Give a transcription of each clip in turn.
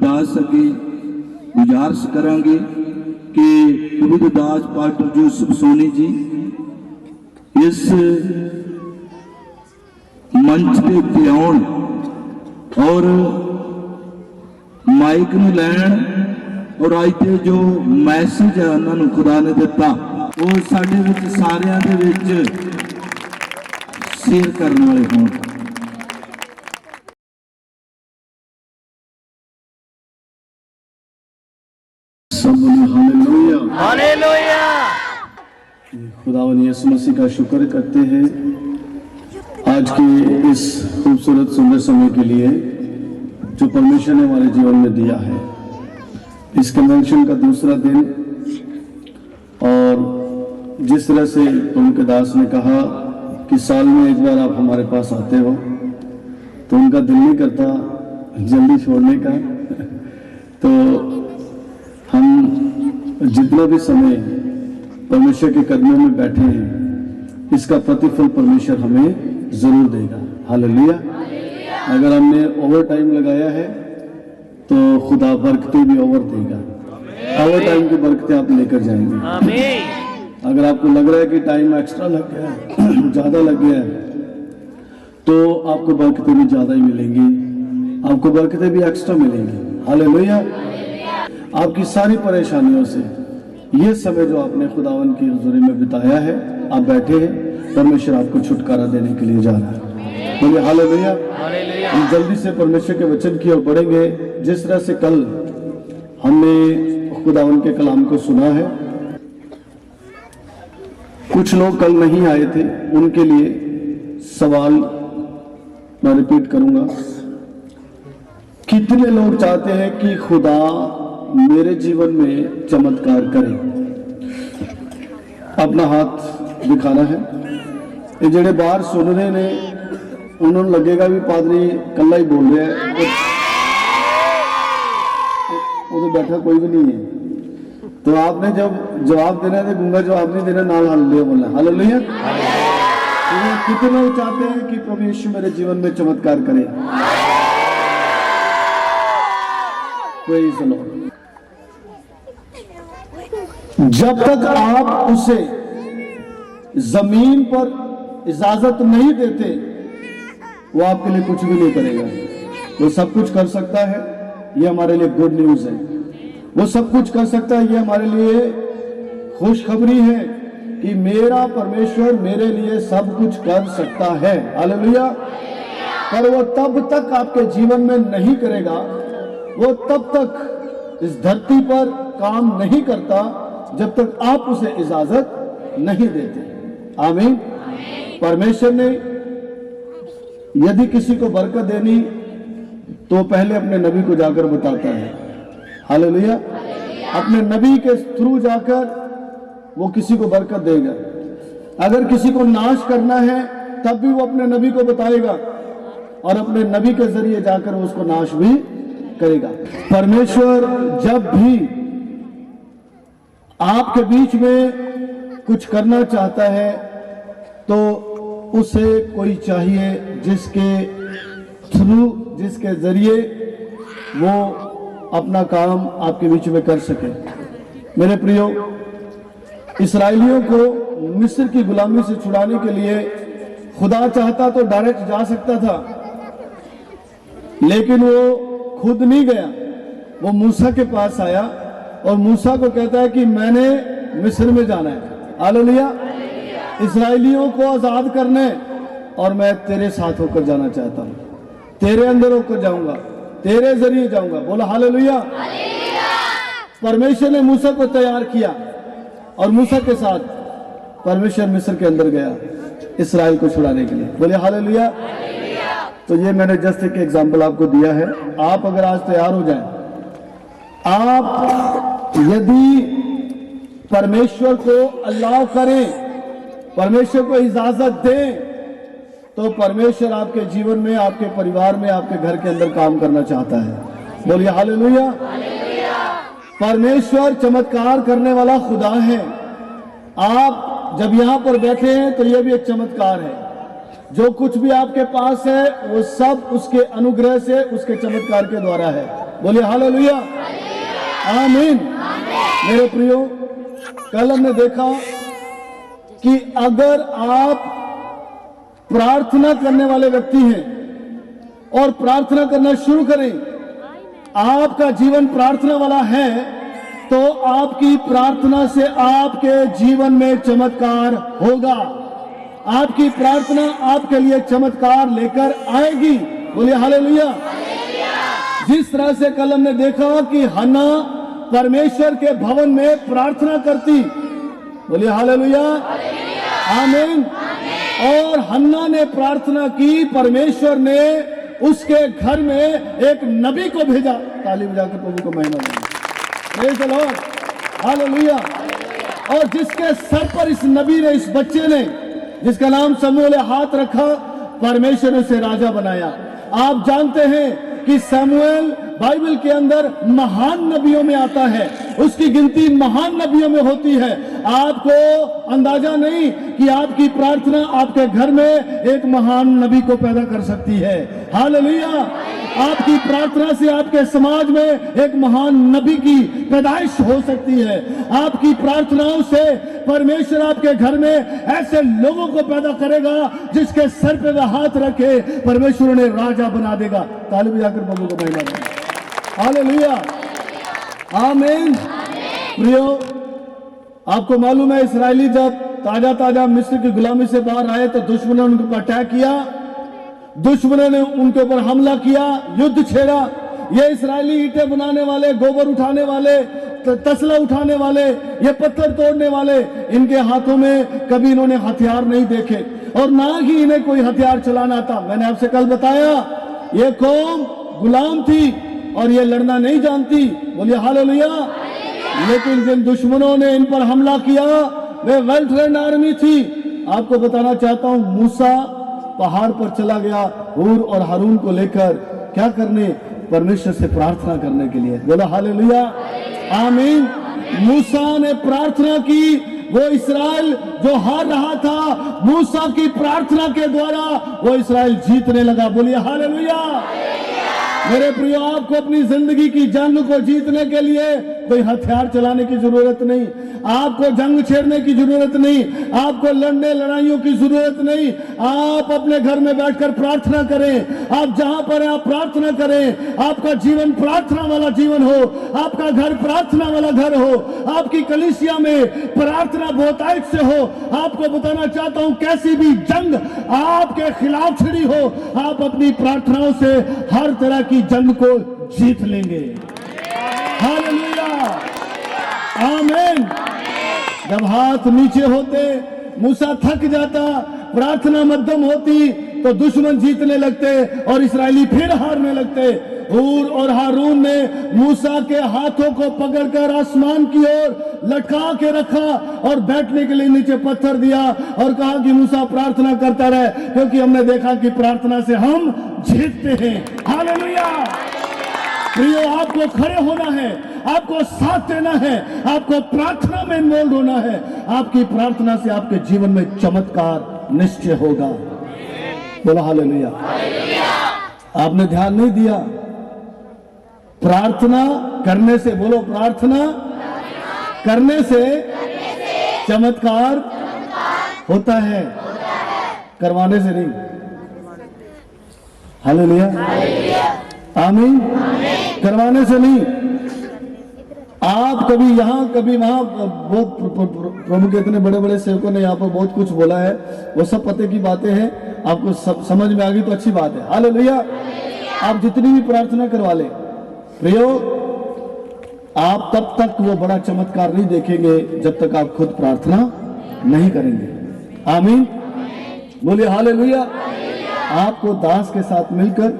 दास अगे गुजारिश करांगे कि पवित्र दास पास्टर यूसुफ सोनी जी इस मंच के उत्ते आउण और माइक नूं लैण और अज के जो मैसेज है उन्होंने खुदा ने दिता वो साडे विच सारियां दे विच शेयर करने वाले होण। Hallelujah hallelujah. खुदावंद यीशु मसीह का शुक्र करते हैं आज के इस खूबसूरत सुंदर समय के लिए जो परमेश्वर ने हमारे जीवन में दिया है। इस कन्वेंशन का दूसरा दिन, और जिस तरह से उनके दास ने कहा कि साल में एक बार आप हमारे पास आते हो, तो उनका दिल नहीं करता जल्दी छोड़ने का। तो हम जितना भी समय परमेश्वर के कदमों में बैठे हैं, इसका प्रतिफल परमेश्वर हमें जरूर देगा। हालेलुया। अगर हमने ओवर टाइम लगाया है तो खुदा बरकतें भी ओवर देगा। ओवर टाइम की बरकतें आप लेकर जाएंगे। अगर आपको लग रहा है कि टाइम एक्स्ट्रा लग गया है, ज्यादा लग गया है, तो आपको बरकतें भी ज्यादा ही मिलेंगी, आपको बरकतें भी एक्स्ट्रा मिलेंगी। हालेलुया। आपकी सारी परेशानियों से ये समय जो आपने खुदावन की हुजूरी में बिताया है, आप बैठे हैं, परमेश्वर आपको छुटकारा देने के लिए जा रहा है। बोलिए हालेलुया। हम जल्दी से परमेश्वर के वचन की ओर बढ़ेंगे। जिस तरह से कल हमने खुदावन के कलाम को सुना है, कुछ लोग कल नहीं आए थे, उनके लिए सवाल मैं रिपीट करूंगा। कितने लोग चाहते हैं कि खुदा मेरे जीवन में चमत्कार करे? अपना हाथ दिखाना है। ये जेड़े बाहर सुन रहे ने उन्होंने लगेगा भी पादरी कल्ला ही बोल रहा है, उधर बैठा कोई भी नहीं है। तो आपने जब जवाब देना है तो गूंगा जवाब नहीं देना, नाल हालेलुया बोलना। हालेलुया। कितने लोग चाहते हैं कि प्रभु यीशु मेरे जीवन में चमत्कार करे? कोई सुनो। जब तक आप उसे जमीन पर इजाजत नहीं देते, वो आपके लिए कुछ भी नहीं करेगा। वो सब कुछ कर सकता है, ये हमारे लिए गुड न्यूज है। वो सब कुछ कर सकता है, ये हमारे लिए खुशखबरी है कि मेरा परमेश्वर मेरे लिए सब कुछ कर सकता है। हालेलुया। पर वो तब तक आपके जीवन में नहीं करेगा, वो तब तक इस धरती पर काम नहीं करता जब तक आप उसे इजाजत नहीं देते। आमीन। परमेश्वर ने यदि किसी को बरकत देनी तो पहले अपने नबी को जाकर बताता है। हालेलुया। अपने नबी के थ्रू जाकर वो किसी को बरकत देगा। अगर किसी को नाश करना है तब भी वो अपने नबी को बताएगा और अपने नबी के जरिए जाकर वो उसको नाश भी करेगा। परमेश्वर जब भी आपके बीच में कुछ करना चाहता है तो उसे कोई चाहिए जिसके थ्रू, जिसके जरिए वो अपना काम आपके बीच में कर सके। मेरे प्रियो, इस्राएलियों को मिस्र की गुलामी से छुड़ाने के लिए खुदा चाहता तो डायरेक्ट जा सकता था, लेकिन वो खुद नहीं गया। वो मूसा के पास आया और मूसा को कहता है कि मैंने मिस्र में जाना है। हालेलुया। इस्राएलियों को आजाद करने, और मैं तेरे साथ होकर जाना चाहता हूं, तेरे अंदर होकर जाऊंगा, तेरे जरिए जाऊंगा। बोला हालेलुया। परमेश्वर ने मूसा को तैयार किया और मूसा के साथ परमेश्वर मिस्र के अंदर गया इस्राएल को छुड़ाने के लिए। बोले हालेलुया। तो ये मैंने जस्ट एक एग्जांपल आपको दिया है। आप अगर आज तैयार हो जाएं, आप यदि परमेश्वर को अल्लाह करें, परमेश्वर को इजाजत दें, तो परमेश्वर आपके जीवन में, आपके परिवार में, आपके घर के अंदर काम करना चाहता है। बोलिए हालेलुया। परमेश्वर चमत्कार करने वाला खुदा है। आप जब यहां पर बैठे हैं तो यह भी एक चमत्कार है। जो कुछ भी आपके पास है वो सब उसके अनुग्रह से, उसके चमत्कार के द्वारा है। बोलिए हालेलुया, आमीन। मेरे प्रियो, कल हमने देखा कि अगर आप प्रार्थना करने वाले व्यक्ति हैं और प्रार्थना करना शुरू करें, आपका जीवन प्रार्थना वाला है, तो आपकी प्रार्थना से आपके जीवन में चमत्कार होगा। आपकी प्रार्थना आपके लिए चमत्कार लेकर आएगी। बोलिए हालेलुया। जिस तरह से कल हमने देखा कि हन्ना परमेश्वर के भवन में प्रार्थना करती, बोलिए हालेलुया, आमीन। और हन्ना ने प्रार्थना की, परमेश्वर ने उसके घर में एक नबी को भेजा। ताली बजाकर प्रभु को महिमा दें, प्रेज़ द लॉर्ड, हालेलुया। और जिसके सर पर इस नबी ने, इस बच्चे ने, जिसका नाम शमूएल हाथ रखा, परमेश्वर ने उसे राजा बनाया। आप जानते हैं कि शमूएल बाइबल के अंदर महान नबियों में आता है, उसकी गिनती महान नबियों में होती है। आपको अंदाजा नहीं कि आपकी प्रार्थना आपके घर में एक महान नबी को पैदा कर सकती है। हालेलुया। आपकी प्रार्थना से आपके समाज में एक महान नबी की पैदाइश हो सकती है। आपकी प्रार्थनाओं से परमेश्वर आपके घर में ऐसे लोगों को पैदा करेगा जिसके सर पे वह हाथ रखे परमेश्वर ने राजा बना देगा। ताली बजाकर प्रभु को महिमा दें, हालेलुया, आमीन। प्रियो, आपको मालूम है इस्राएली जब ताजा ताजा मिस्र की गुलामी से बाहर आए तो दुश्मनों ने उनके ऊपर अटैक किया, दुश्मनों ने उनके ऊपर हमला किया, युद्ध छेड़ा। ये इस्राएली ईंटें बनाने वाले, गोबर उठाने वाले, तसला उठाने वाले, ये पत्थर तोड़ने वाले, इनके हाथों में कभी इन्होंने हथियार नहीं देखे और ना ही इन्हें कोई हथियार चलाना था। मैंने आपसे कल बताया, ये कौम गुलाम थी और ये लड़ना नहीं जानती। बोलिए हालेलुया। लेकिन जिन दुश्मनों ने इन पर हमला किया वे वेल ट्रेन्ड आर्मी थी। आपको बताना चाहता हूं, मूसा पहाड़ पर चला गया हूर और हारून को लेकर, क्या करने? परमेश्वर से प्रार्थना करने के लिए। बोला हालेलुया, आमीन। मूसा ने प्रार्थना की, वो इस्राएल जो हार रहा था, मूसा की प्रार्थना के द्वारा वो इस्राएल जीतने लगा। बोलिए हालेलुया। मेरे प्रियो, आपको अपनी जिंदगी की जंग को जीतने के लिए कोई हथियार चलाने की जरूरत नहीं, आपको जंग छेड़ने की जरूरत नहीं, आपको लड़ने लड़ाइयों की जरूरत नहीं। आप अपने घर में बैठकर प्रार्थना करें। आप जहां पर हैं आप प्रार्थना करें। आपका जीवन प्रार्थना वाला जीवन हो, आपका घर प्रार्थना वाला घर हो, आपकी कलीसिया में प्रार्थना बहुतायत से हो। आपको बताना चाहता हूं, कैसी भी जंग आपके खिलाफ छिड़ी हो, आप अपनी प्रार्थनाओं से हर तरह की जंग को जीत लेंगे। हालेलुया, आमीन। जब हाथ नीचे होते, मूसा थक जाता, प्रार्थना मध्यम होती तो दुश्मन जीतने लगते और इस्राएली फिर हारने लगते। हूर और हारून ने मूसा के हाथों को पकड़कर आसमान की ओर लटका के रखा और बैठने के लिए नीचे पत्थर दिया और कहा कि मूसा प्रार्थना करता रहे, क्योंकि हमने देखा कि प्रार्थना से हम जीतते हैं। हालेलुया। प्रियो, आपको खड़े होना है, आपको साथ देना है, आपको प्रार्थना में इन्वॉल्व होना है। आपकी प्रार्थना से आपके जीवन में चमत्कार निश्चय होगा। बोला हालेलुया। आपने ध्यान नहीं दिया, प्रार्थना करने से, बोलो प्रार्थना करने से चमत्कार होता है, करवाने से नहीं। हालेलुया, आमीन। करवाने से नहीं। आप कभी यहाँ कभी वहां, बहुत प्रभु के इतने बड़े बड़े सेवकों ने यहाँ पर बहुत कुछ बोला है, वो सब पते की बातें हैं, आपको सब समझ में आ गई तो अच्छी बात है। हालेलुया। आप जितनी भी प्रार्थना करवा ले प्रियो, आप तब तक वो बड़ा चमत्कार नहीं देखेंगे जब तक आप खुद प्रार्थना नहीं करेंगे। आमीन, बोलिए हालेलुया। आपको दास के साथ मिलकर,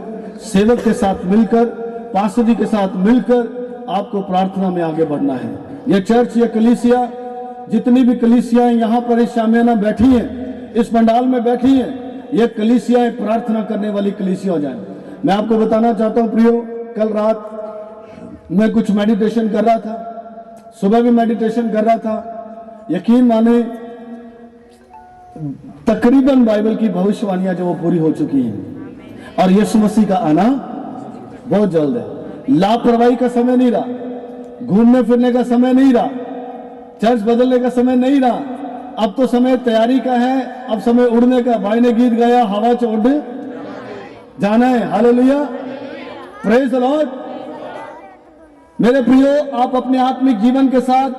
सेवक के साथ मिलकर, पास्टर जी के साथ मिलकर आपको प्रार्थना में आगे बढ़ना है। ये चर्च, ये कलीसिया, जितनी भी कलीसियाएं यहाँ पर इस शामियाना बैठी हैं, इस पंडाल में बैठी हैं, ये कलीसियाएं प्रार्थना करने वाली कलीसिया हो जाए। मैं आपको बताना चाहता हूँ प्रियो, कल रात मैं कुछ मेडिटेशन कर रहा था, सुबह भी मेडिटेशन कर रहा था। यकीन माने तकरीबन बाइबल की भविष्यवाणियां जो वो पूरी हो चुकी हैं और यीशु मसीह का आना बहुत जल्द है। लापरवाही का समय नहीं रहा, घूमने फिरने का समय नहीं रहा, चर्च बदलने का समय नहीं रहा। अब तो समय तैयारी का है, अब समय उड़ने का। भाई ने गीत गाया, हवा च उड़ जाना है। Hallelujah, praise the Lord. मेरे प्रियो, आप अपने आत्मिक जीवन के साथ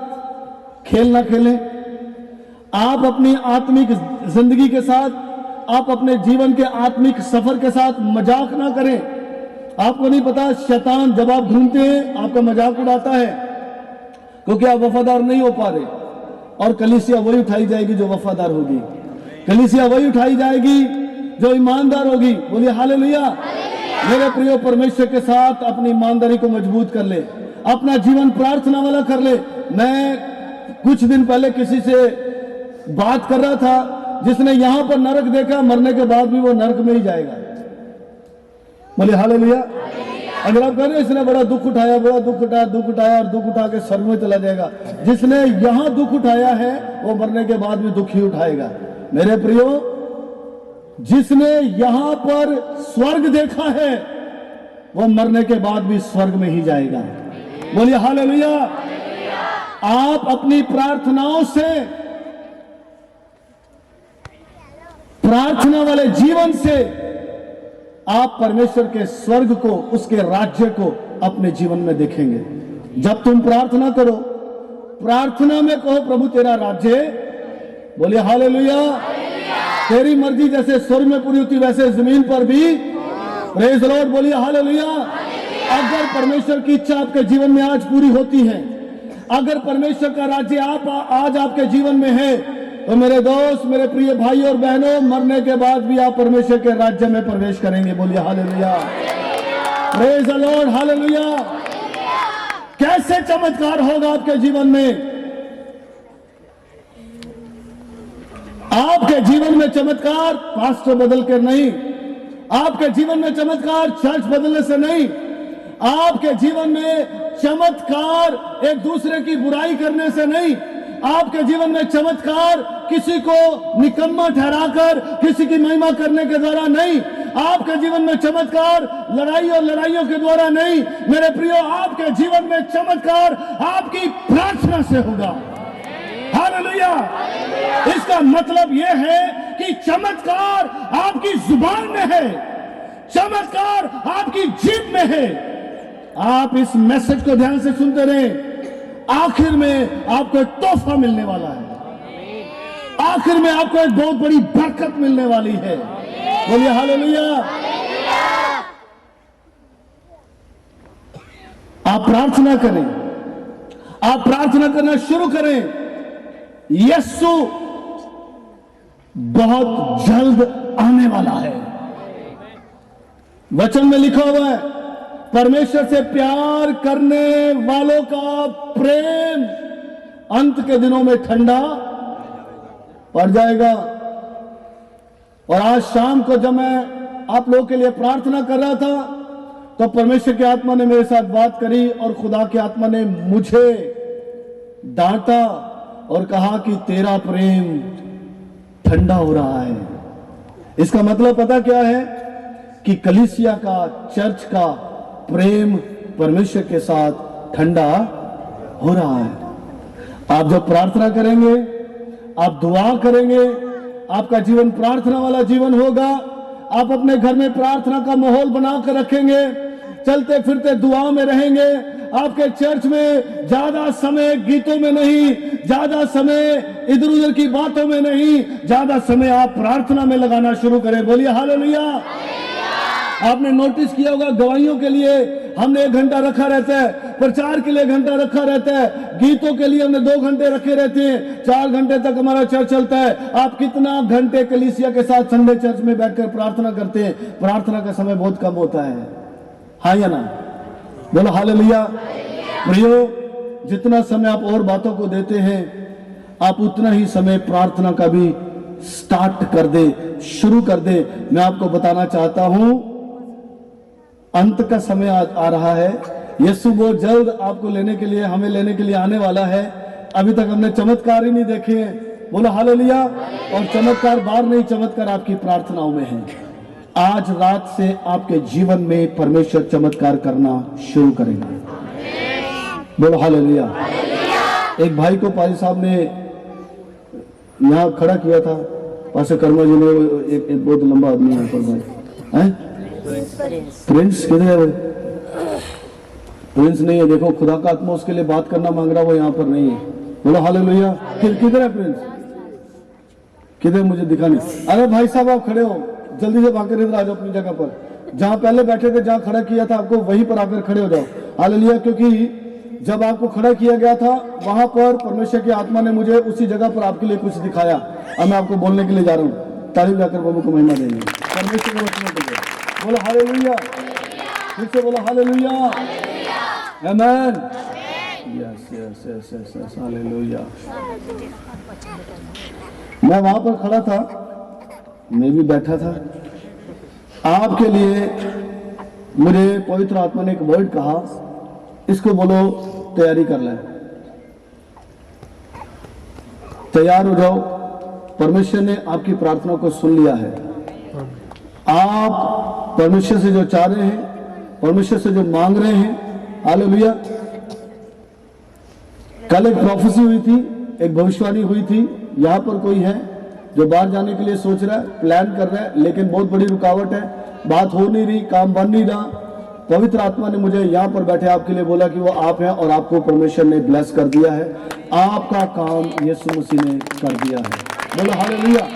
खेल ना खेलें, आप अपनी आत्मिक जिंदगी के साथ, आप अपने जीवन के आत्मिक सफर के साथ मजाक ना करें। आपको नहीं पता, शैतान जब आप घूमते हैं आपका मजाक उड़ाता है, क्योंकि आप वफादार नहीं हो पा रहे। और कलीसिया वही उठाई जाएगी जो वफादार होगी, कलीसिया वही उठाई जाएगी जो ईमानदार होगी। बोलिए हालेलुया। मेरे प्रियो, परमेश्वर के साथ अपनी ईमानदारी को मजबूत कर ले, अपना जीवन प्रार्थना वाला कर ले। मैं कुछ दिन पहले किसी से बात कर रहा था जिसने यहां पर नरक देखा, मरने के बाद भी वो नरक में ही जाएगा। बोलिए हालेलुया। अगर आप कह रहे हैं इसने बड़ा दुख उठाया, बड़ा दुख उठाया, दुख उठाया और दुख उठा के स्वर्ग में चला जाएगा, जिसने यहां दुख उठाया है वो मरने के बाद भी दुख ही उठाएगा। मेरे प्रियो, जिसने यहां पर स्वर्ग देखा है वो मरने के बाद भी स्वर्ग में ही जाएगा। बोलिए हालेलुया। आप अपनी प्रार्थनाओं से, प्रार्थना वाले जीवन से आप परमेश्वर के स्वर्ग को, उसके राज्य को अपने जीवन में देखेंगे। जब तुम प्रार्थना करो, प्रार्थना में कहो प्रभु तेरा राज्य, बोलिए हालेलुया, तेरी मर्जी जैसे स्वर्ग में पूरी होती वैसे जमीन पर भी। प्रेज द लॉर्ड, बोलिए हालेलुया। अगर परमेश्वर की इच्छा आपके जीवन में आज पूरी होती है, अगर परमेश्वर का राज्य आज आपके जीवन में है, तो मेरे दोस्त, मेरे प्रिय भाई और बहनों, मरने के बाद भी आप परमेश्वर के राज्य में प्रवेश करेंगे। बोलिए hallelujah, praise the Lord, hallelujah. कैसे चमत्कार होगा आपके जीवन में? आपके जीवन में चमत्कार पास्टर बदल कर नहीं, आपके जीवन में चमत्कार चर्च बदलने से नहीं, आपके जीवन में चमत्कार एक दूसरे की बुराई करने से नहीं, आपके जीवन में चमत्कार किसी को निकम्मा ठहराकर किसी की महिमा करने के द्वारा नहीं, आपके जीवन में चमत्कार लड़ाई और लड़ाइयों के द्वारा नहीं। मेरे प्रियो, आपके जीवन में चमत्कार आपकी प्रार्थना से होगा। हालेलुया। इसका मतलब यह है कि चमत्कार आपकी जुबान में है, चमत्कार आपकी जीभ में है। आप इस मैसेज को ध्यान से सुनते रहें। आखिर में आपको एक तोहफा मिलने वाला है, आखिर में आपको एक बहुत बड़ी बरकत मिलने वाली है। बोलिए हालेलुया। आप प्रार्थना करें, आप प्रार्थना करना शुरू करें। यीशु बहुत जल्द आने वाला है। वचन में लिखा हुआ है, परमेश्वर से प्यार करने वालों का प्रेम अंत के दिनों में ठंडा पड़ जाएगा। और आज शाम को जब मैं आप लोगों के लिए प्रार्थना कर रहा था, तो परमेश्वर की आत्मा ने मेरे साथ बात करी और खुदा की आत्मा ने मुझे डांटा और कहा कि तेरा प्रेम ठंडा हो रहा है। इसका मतलब पता क्या है? कि कलीसिया का, चर्च का प्रेम परमेश्वर के साथ ठंडा हो रहा है। आप जब प्रार्थना करेंगे, आप दुआ करेंगे, आपका जीवन प्रार्थना वाला जीवन होगा। आप अपने घर में प्रार्थना का माहौल बनाकर रखेंगे, चलते फिरते दुआ में रहेंगे। आपके चर्च में ज्यादा समय गीतों में नहीं, ज्यादा समय इधर उधर की बातों में नहीं, ज्यादा समय आप प्रार्थना में लगाना शुरू करें। बोलिए हालेलुया। आपने नोटिस किया होगा, गवाहियों के लिए हमने 1 घंटा रखा रहता है, प्रचार के लिए 1 घंटा रखा रहता है, गीतों के लिए हमने 2 घंटे रखे रहते हैं, 4 घंटे तक हमारा चर्च चलता है। आप कितना घंटे कलीसिया के साथ संडे चर्च में बैठकर प्रार्थना करते हैं? प्रार्थना का समय बहुत कम होता है, हाँ या ना? बोलो हालेलुया। प्रियो, जितना समय आप और बातों को देते हैं, आप उतना ही समय प्रार्थना का भी स्टार्ट कर दे, शुरू कर दे। मैं आपको बताना चाहता हूं, अंत का समय आ रहा है। यीशु बहुत जल्द आपको लेने के लिए, हमें लेने के लिए आने वाला है। अभी तक हमने चमत्कार ही नहीं देखे हैं। बोलो हालेलुया। और चमत्कार बाहर नहीं, चमत्कार आपकी प्रार्थनाओं में है, आज रात से आपके जीवन में परमेश्वर चमत्कार करना शुरू करेगा। बोलो हालेलुया। एक भाई को पाजी साहब ने यहाँ खड़ा किया था, पासे कर्मा जी ने, एक बहुत लंबा आदमी यहाँ पर भाई हैं, प्रिंस किधर है? प्रिंस नहीं है, देखो खुदा का आत्मा उसके लिए बात करना मांग रहा, वो यहाँ पर नहीं है। बोलो हालेलुया। किधर है प्रिंस? किधर? मुझे दिखा नहीं। अरे भाई साहब आप खड़े हो, जल्दी से भाग कर इधर आ जाओ अपनी जगह पर, जहां पहले बैठे थे, जहां खड़ा किया था आपको, वहीं पर आकर खड़े हो जाओ। हालेलुया। क्योंकि जब आपको खड़ा किया गया था वहां पर परमेश्वर की आत्मा ने मुझे उसी जगह पर आपके लिए कुछ दिखाया, और मैं आपको बोलने के लिए जा रहा हूँ। तारीफ जाकर प्रभु को महिमा देंगे परमेश्वर के वचनों के लिए। बोलो हालेलुया। फिर से बोलो हालेलुया। आमीन। Yes yes yes yes yes hallelujah. मैं वहां पर खड़ा था, मैं भी बैठा था। आपके लिए मुझे पवित्र आत्मा ने एक वर्ड कहा, इसको बोलो तैयारी कर ले, तैयार हो जाओ। परमेश्वर ने आपकी प्रार्थना को सुन लिया है। आप परमेश्वर से जो चाह रहे हैं, परमेश्वर से जो मांग रहे हैं, हालेलुया। कल एक प्रोफेसी हुई थी, एक भविष्यवाणी हुई थी। यहां पर कोई है जो बाहर जाने के लिए सोच रहा है, प्लान कर रहा है, लेकिन बहुत बड़ी रुकावट है, बात हो नहीं रही, काम बन नहीं रहा। पवित्र आत्मा ने मुझे यहाँ पर बैठे आपके लिए बोला कि वो आप हैं और आपको परमेश्वर ने ब्लेस कर दिया है। आपका काम यीशु मसीह ने कर दिया है। बोलो हालेलुया।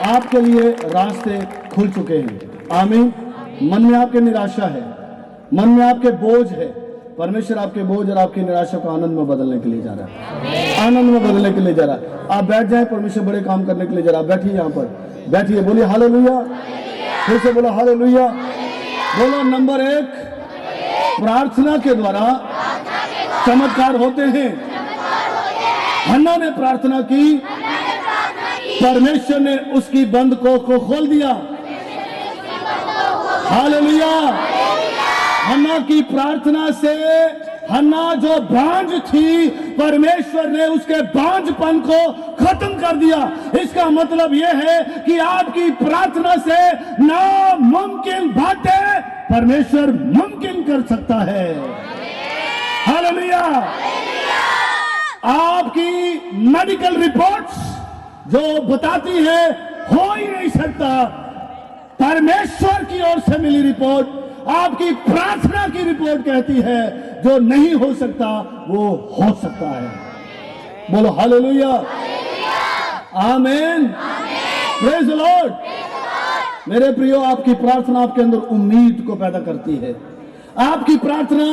आपके लिए रास्ते खुल चुके हैं। आमीन। मन में आपके निराशा है, मन में आपके बोझ है, परमेश्वर आपके बोझ और आपकी निराशा को आनंद में बदलने के लिए जा रहा है, आनंद में बदलने के लिए जा रहा है। आप बैठ जाए, परमेश्वर बड़े काम करने के लिए जा रहा है। बैठिए यहाँ पर, बैठिए, बोलिए हालेलुया। फिर से बोलो हालेलुया। बोलो नंबर 1, प्रार्थना के द्वारा चमत्कार होते हैं। हन्ना ने प्रार्थना की, परमेश्वर ने उसकी बंद को खोल दिया। हालेलुया। हन्ना की प्रार्थना से हन्ना जो बांझ थी, परमेश्वर ने उसके बांझपन को खत्म कर दिया। इसका मतलब यह है कि आपकी प्रार्थना से नामुमकिन बातें परमेश्वर मुमकिन कर सकता है। हालेलुया। आपकी मेडिकल रिपोर्ट्स जो बताती है हो ही नहीं सकता, परमेश्वर की ओर से मिली रिपोर्ट, आपकी प्रार्थना की रिपोर्ट कहती है जो नहीं हो सकता वो हो सकता है। बोलो हालेलुया। आमीन। Praise the Lord. मेरे प्रियो, आपकी प्रार्थना आपके अंदर उम्मीद को पैदा करती है। आपकी प्रार्थना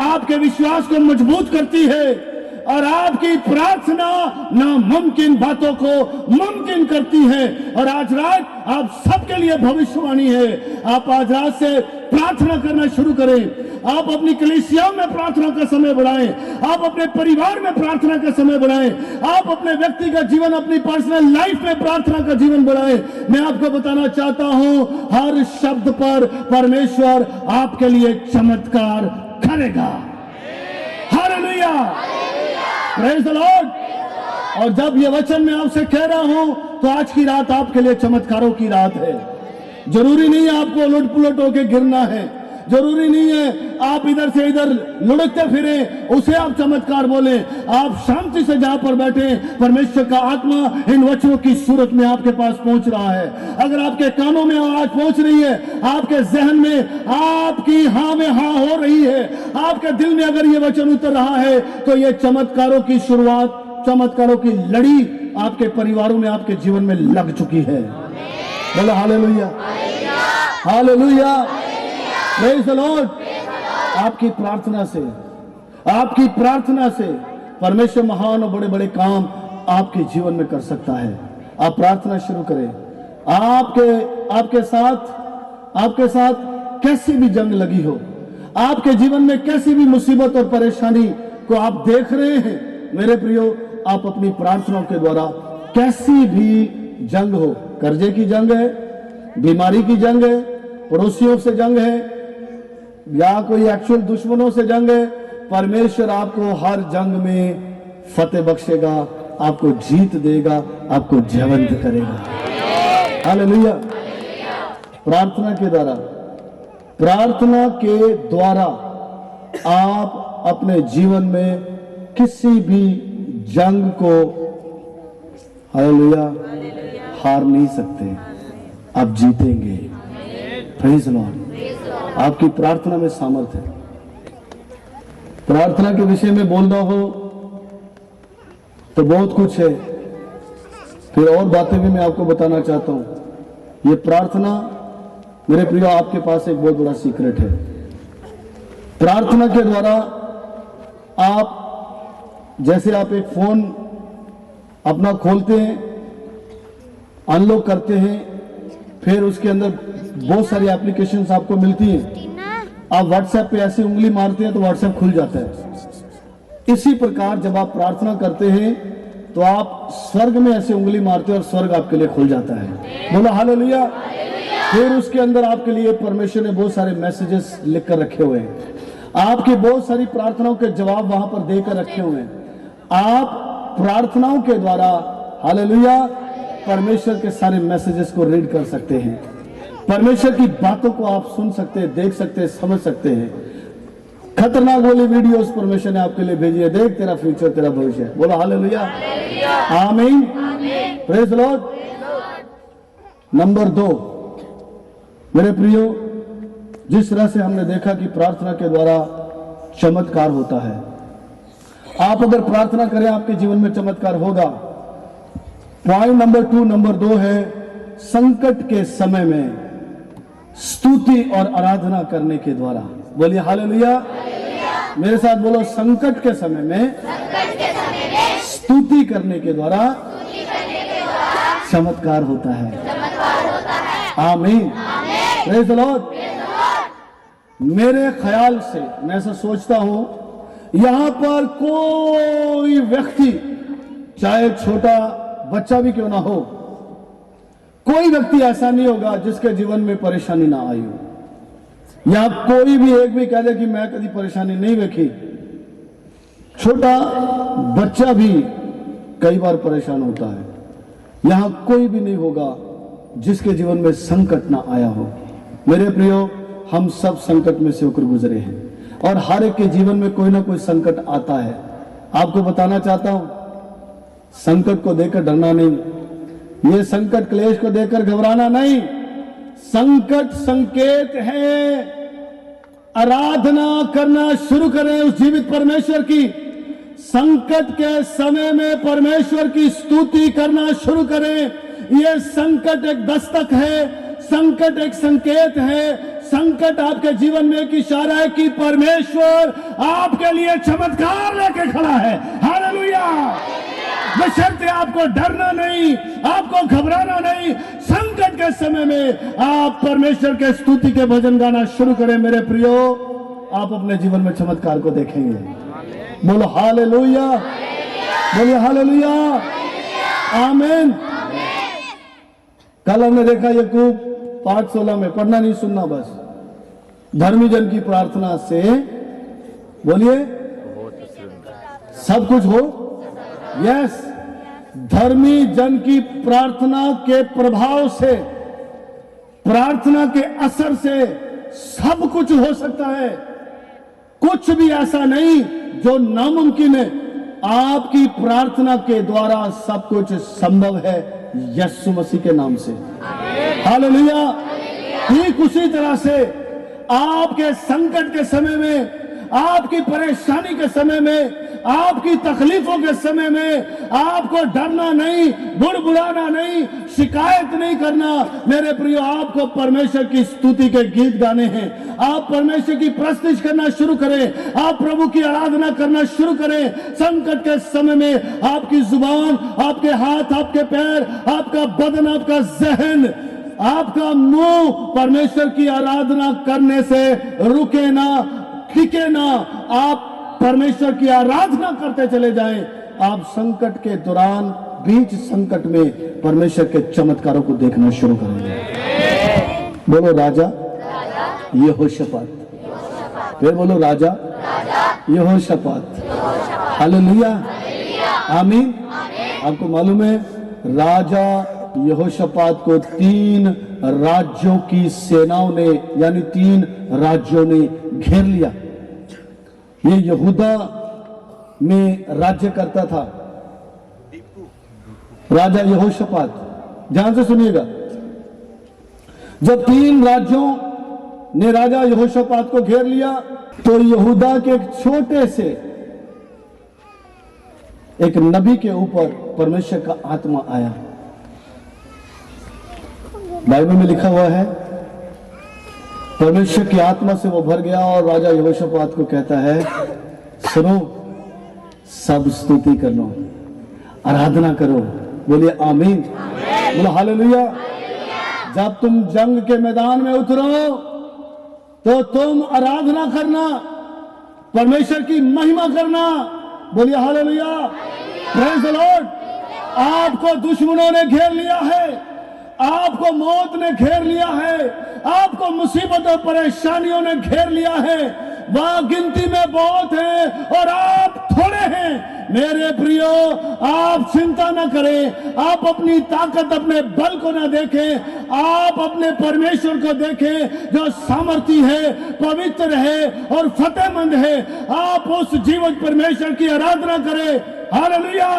आपके विश्वास को मजबूत करती है, और आपकी प्रार्थना नामुमकिन बातों को मुमकिन करती है। और आज रात आप सबके लिए भविष्यवाणी है। आप आज रात से प्रार्थना करना शुरू करें। आप अपनी कलीसियाओं में प्रार्थना का समय बढ़ाएं, आप अपने परिवार में प्रार्थना का समय बढ़ाएं, आप अपने व्यक्तिगत जीवन, अपनी पर्सनल लाइफ में प्रार्थना का जीवन बढ़ाएं। मैं आपको बताना चाहता हूं, हर शब्द पर परमेश्वर आपके लिए चमत्कार करेगा। हालेलुया। Praise the Lord. और जब ये वचन मैं आपसे कह रहा हूं, तो आज की रात आपके लिए चमत्कारों की रात है। जरूरी नहीं है आपको उलट पुलट होकर गिरना है, जरूरी नहीं है आप इधर से इधर लुढ़कते फिरे उसे आप चमत्कार बोले। आप शांति से जहां पर बैठे, परमेश्वर का आत्मा इन वचनों की सूरत में आपके पास पहुंच रहा है। अगर आपके कानों में आवाज पहुंच रही है, आपके जहन में आपकी हाँ में हाँ हो रही है, आपके दिल में अगर ये वचन उतर रहा है, तो ये चमत्कारों की शुरुआत, चमत्कारों की लड़ी आपके परिवारों में, आपके जीवन में लग चुकी है। बोलो hallelujah. Hallelujah. Praise the Lord. आपकी प्रार्थना से, आपकी प्रार्थना से परमेश्वर महान और बड़े बड़े काम आपके जीवन में कर सकता है। आप प्रार्थना शुरू करें। आपके साथ कैसी भी जंग लगी हो, आपके जीवन में कैसी भी मुसीबत और परेशानी को आप देख रहे हैं, मेरे प्रियो, आप अपनी प्रार्थनाओं के द्वारा कैसी भी जंग हो, कर्जे की जंग है, बीमारी की जंग है, पड़ोसियों से जंग है, या कोई एक्चुअल दुश्मनों से जंग है, परमेश्वर आपको हर जंग में फतेह बख्शेगा, आपको जीत देगा, आपको जयवंत करेगा। हालेलुया। प्रार्थना के द्वारा आप अपने जीवन में किसी भी जंग को हालेलुया हार नहीं सकते, आप जीतेंगे। Praise Lord. आपकी प्रार्थना में सामर्थ्य है। प्रार्थना के विषय में बोलना हो तो बहुत कुछ है, फिर और बातें भी मैं आपको बताना चाहता हूं। ये प्रार्थना मेरे प्रियो आपके पास एक बहुत बड़ा सीक्रेट है। प्रार्थना के द्वारा आप जैसे आप एक फोन अपना खोलते हैं, अनलॉक करते हैं, फिर उसके अंदर बहुत सारी एप्लीकेशंस आपको मिलती हैं। आप व्हाट्सएप पे ऐसे उंगली मारते हैं तो व्हाट्सएप खुल जाता है। इसी प्रकार जब आप प्रार्थना करते हैं तो आप स्वर्ग में ऐसे उंगली मारते हैं और स्वर्ग आपके लिए खुल जाता है। बोलो हालेलुया। फिर उसके अंदर आपके लिए परमेश्वर ने बहुत सारे मैसेजेस लिख कर रखे हुए हैं। आपकी बहुत सारी प्रार्थनाओं के जवाब वहां पर देकर रखे हुए हैं। आप प्रार्थनाओं के द्वारा हालेलुया परमेश्वर के सारे मैसेजेस को रीड कर सकते हैं। परमेश्वर की बातों को आप सुन सकते हैं, देख सकते हैं, समझ सकते हैं। खतरनाक वाली वीडियोस परमेश्वर ने आपके लिए भेजी है। देख तेरा फ्यूचर, तेरा भविष्य। बोलो हालेलुया, आमीन, प्रेज लॉर्ड। नंबर 2, मेरे प्रियो, जिस तरह से हमने देखा कि प्रार्थना के द्वारा चमत्कार होता है, आप अगर प्रार्थना करें आपके जीवन में चमत्कार होगा। पॉइंट नंबर 2 है संकट के समय में स्तुति और आराधना करने के द्वारा। बोलिए हालेलुया। मेरे साथ बोलो, संकट के समय में स्तुति करने के द्वारा चमत्कार होता है। आमीन, प्रेज़ द लॉर्ड। मेरे ख्याल से मैं ऐसा सोचता हूं, यहां पर कोई व्यक्ति, चाहे छोटा बच्चा भी क्यों ना हो, कोई व्यक्ति ऐसा नहीं होगा जिसके जीवन में परेशानी ना आई हो। या कोई भी एक भी कह दे कि मैं कभी परेशानी नहीं देखी। छोटा बच्चा भी कई बार परेशान होता है। यहां कोई भी नहीं होगा जिसके जीवन में संकट ना आया हो। मेरे प्रियो, हम सब संकट में से होकर गुजरे हैं और हर एक के जीवन में कोई ना कोई संकट आता है। आपको बताना चाहता हूं, संकट को देखकर डरना नहीं, ये संकट क्लेश को देखकर घबराना नहीं। संकट संकेत है, आराधना करना शुरू करें उस जीवित परमेश्वर की। संकट के समय में परमेश्वर की स्तुति करना शुरू करें। यह संकट एक दस्तक है, संकट एक संकेत है, संकट आपके जीवन में एक इशारा है कि परमेश्वर आपके लिए चमत्कार लेके खड़ा है। हालेलुया। बशर्ते आपको डरना नहीं, आपको घबराना नहीं। संकट के समय में आप परमेश्वर के स्तुति के भजन गाना शुरू करें। मेरे प्रियो, आप अपने जीवन में चमत्कार को देखेंगे। बोलो हालेलुया, बोलो हालेलुया, आमीन। कल हमने देखा याकूब 5:16 में, पढ़ना नहीं सुनना बस। धर्मी जन की प्रार्थना से, बोलिए, सब कुछ हो। यस, धर्मी जन की प्रार्थना के प्रभाव से, प्रार्थना के असर से सब कुछ हो सकता है। कुछ भी ऐसा नहीं जो नामुमकिन है। आपकी प्रार्थना के द्वारा सब कुछ संभव है यीशु मसीह के नाम से। हालेलुया। ठीक उसी तरह से आपके संकट के समय में, आपकी परेशानी के समय में, आपकी तकलीफों के समय में आपको डरना नहीं, बुड़बुड़ाना नहीं, शिकायत नहीं करना। मेरे प्रियो, आपको परमेश्वर की स्तुति के गीत गाने हैं। आप परमेश्वर की प्रस्तुति करना शुरू करें, आप प्रभु की आराधना करना शुरू करें। संकट के समय में आपकी जुबान, आपके हाथ, आपके पैर, आपका बदन, आपका जहन, आपका मुंह परमेश्वर की आराधना करने से रुके ना, टिके ना। आप परमेश्वर की आराधना करते चले जाएं। आप संकट के दौरान, बीच संकट में परमेश्वर के चमत्कारों को देखना शुरू करेंगे। बोलो राजा यहोशापात। फिर बोलो राजा यहोशापात। हालेलुया, आमीन। आपको मालूम है, राजा यहोशापात को 3 राज्यों की सेनाओं ने, यानी 3 राज्यों ने घेर लिया। ये यहूदा में राज्य करता था राजा यहोशापात। ध्यान से सुनिएगा, जब 3 राज्यों ने राजा यहोशापात को घेर लिया तो यहूदा के एक छोटे से एक नबी के ऊपर परमेश्वर का आत्मा आया। बाइबल में लिखा हुआ है, परमेश्वर की आत्मा से वो भर गया और राजा यहोशापात को कहता है, सुनो, सब स्तुति करो, आराधना करो। बोलिए आमीन, बोलो हालेलुया। जब तुम जंग के मैदान में उतरो तो तुम आराधना करना, परमेश्वर की महिमा करना। बोलिए हालेलुया, प्रेज द लॉर्ड। आपको दुश्मनों ने घेर लिया है, आपको मौत ने घेर लिया है, आपको मुसीबतों परेशानियों ने घेर लिया है। वहां गिनती में बहुत है और आप थोड़े हैं। मेरे प्रियो, आप चिंता न करें, आप अपनी ताकत, अपने बल को न देखें, आप अपने परमेश्वर को देखें जो सामर्थी है, पवित्र है और फतेहमंद है। आप उस जीवित परमेश्वर की आराधना करें। हालेलुया।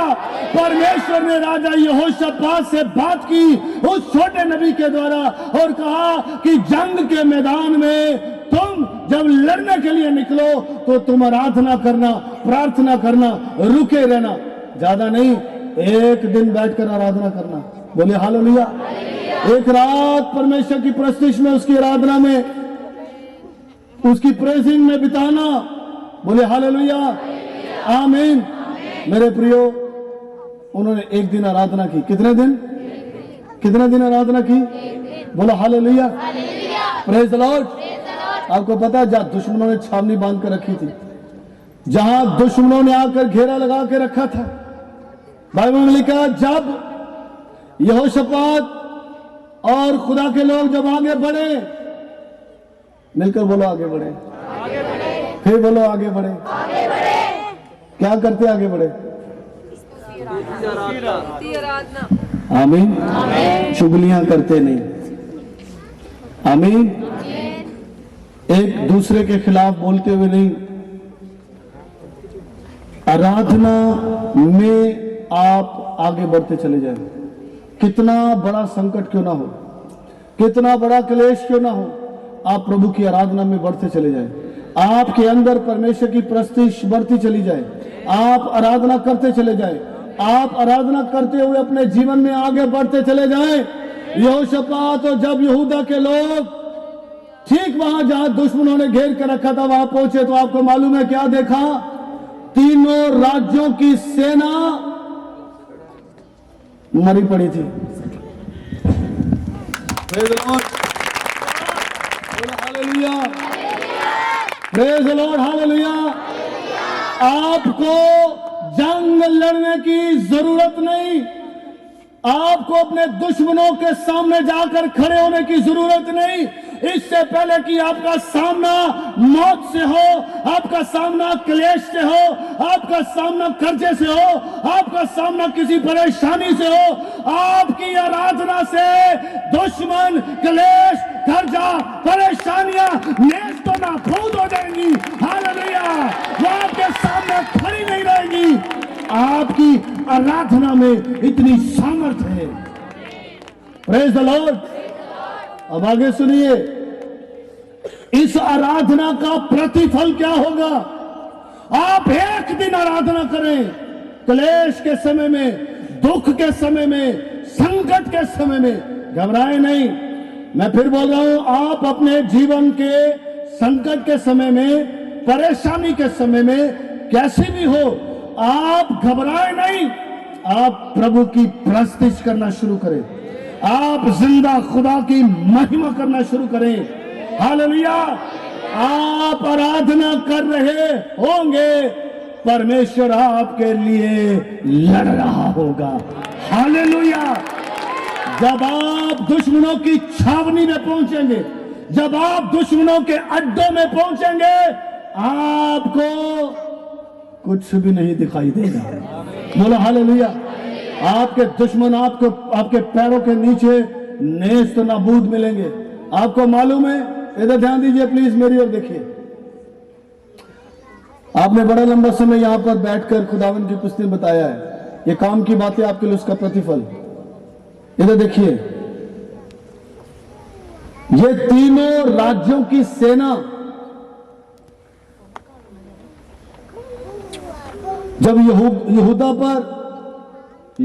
परमेश्वर ने राजा यहोशापात से बात की उस छोटे नबी के द्वारा और कहा कि जंग के मैदान में तुम जब लड़ने के लिए निकलो तो तुम आराधना करना, प्रार्थना करना, रुके रहना, ज्यादा नहीं, एक दिन बैठकर आराधना करना। बोले हालेलुया। एक रात परमेश्वर की प्रस्तिश में, उसकी आराधना में, उसकी प्रेजिंग में बिताना। बोले हालेलुया, आमीन। मेरे प्रियो, उन्होंने एक दिन आराधना की। कितने दिन आराधना की? बोलो हालेलुया, प्रेज द लॉर्ड। आपको पता है, जहां दुश्मनों ने छावनी बांध कर रखी थी, जहां दुश्मनों ने आकर घेरा लगा के रखा था, बाइबल में लिखा, जब यहोशापात और खुदा के लोग जब आगे बढ़े, मिलकर बोलो आगे बढ़े, फिर बोलो आगे बढ़े। क्या करते आगे बढ़े? आमीन। चुगलियां करते नहीं, आमीन। एक दूसरे के खिलाफ बोलते हुए नहीं, आराधना में आप आगे बढ़ते चले जाए। कितना बड़ा संकट क्यों ना हो, कितना बड़ा क्लेश क्यों ना हो, आप प्रभु की आराधना में बढ़ते चले जाए। आपके अंदर परमेश्वर की प्रस्तिश बढ़ती चली जाए, आप आराधना करते चले जाए, आप आराधना करते हुए अपने जीवन में आगे बढ़ते चले जाएं। यहोशापात और जब यहूदा के लोग ठीक वहां जहां दुश्मनों ने घेर कर रखा था वहां पहुंचे तो आपको मालूम है क्या देखा? 3 राज्यों की सेना मरी पड़ी थी। Praise the Lord, hallelujah, praise the Lord, hallelujah. आपको जंग लड़ने की जरूरत नहीं, आपको अपने दुश्मनों के सामने जाकर खड़े होने की जरूरत नहीं। इससे पहले कि आपका सामना मौत से हो, आपका सामना क्लेश से हो, आपका सामना कर्जे से हो, आपका सामना किसी परेशानी से हो, आपकी आराधना से दुश्मन, क्लेश, कर्जा, परेशानियां नेस्त तो नाबूद हो जाएंगी। हालेलुया। वो आपके सामने खड़ी नहीं रहेगी। आपकी आराधना में इतनी सामर्थ्य है। Praise the Lord. अब आगे सुनिए, इस आराधना का प्रतिफल क्या होगा? आप एक दिन आराधना करें, क्लेश के समय में, दुख के समय में, संकट के समय में घबराए नहीं। मैं फिर बोल रहा हूं, आप अपने जीवन के संकट के समय में, परेशानी के समय में, कैसे भी हो, आप घबराए नहीं। आप प्रभु की प्रस्तुति करना शुरू करें, आप जिंदा खुदा की महिमा करना शुरू करें। हालेलुया। आप आराधना कर रहे होंगे, परमेश्वर आपके लिए लड़ रहा होगा। हालेलुया। जब आप दुश्मनों की छावनी में पहुंचेंगे, जब आप दुश्मनों के अड्डों में पहुंचेंगे, आपको कुछ भी नहीं दिखाई देगा। बोलो हालेलुया। आपके दुश्मन आपको, आपके पैरों के नीचे नेस्त नाबूद मिलेंगे। आपको मालूम है, इधर ध्यान दीजिए प्लीज, मेरी ओर देखिए। आपने बड़ा लंबा समय यहां पर बैठकर खुदावन की कुछ दिन बताया है, ये काम की बातें आपके लिए उसका प्रतिफल। इधर देखिए, ये तीनों राज्यों की सेना जब यहूदा पर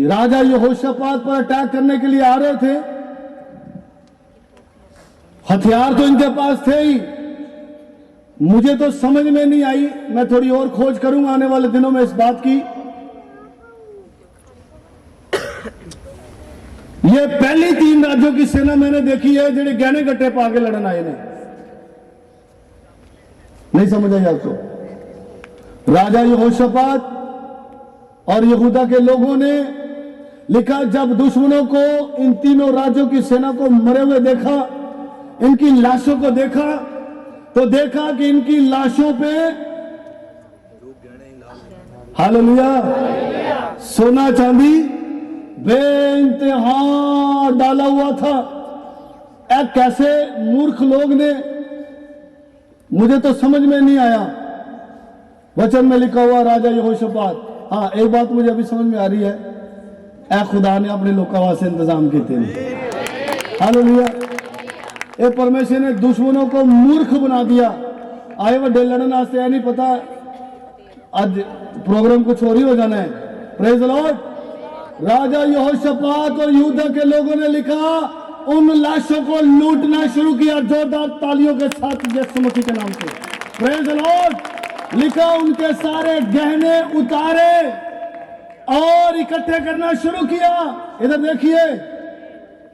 राजा यहोशापात पर अटैक करने के लिए आ रहे थे, हथियार तो इनके पास थे ही। मुझे तो समझ में नहीं आई, मैं थोड़ी और खोज करूंगा आने वाले दिनों में इस बात की। ये पहली 3 राज्यों की सेना मैंने देखी है जेडे गहने गट्टे पाके लड़न आए ने। नहीं समझ आई आपको? राजा यहोशापात और यहूदा के लोगों ने लिखा, जब दुश्मनों को, इन तीनों राज्यों की सेना को मरे हुए देखा, इनकी लाशों को देखा, तो देखा कि इनकी लाशों पे हालेलुया सोना चांदी बेइंतहा डाला हुआ था। एक कैसे मूर्ख लोग ने, मुझे तो समझ में नहीं आया। वचन में लिखा हुआ राजा यहोशापात। हाँ, एक बात मुझे अभी समझ में आ रही है, ए खुदा ने अपने लोगों वास्ते इंतजाम किए थे। हालेलुया। ए परमेश्वर ने दुश्मनों को मूर्ख बना दिया। आए वड्डे लड़न वास्ते नहीं पता आज प्रोग्राम कुछ और ही हो जाना है। Praise the Lord. राजा यहोशापात और यहूदा के लोगों ने लिखा, उन लाशों को लूटना शुरू किया जोरदार तालियों के साथ यीशु मसीह के नाम से। Praise the Lord. लिखा, उनके सारे गहने उतारे और इकट्ठे करना शुरू किया। इधर देखिए,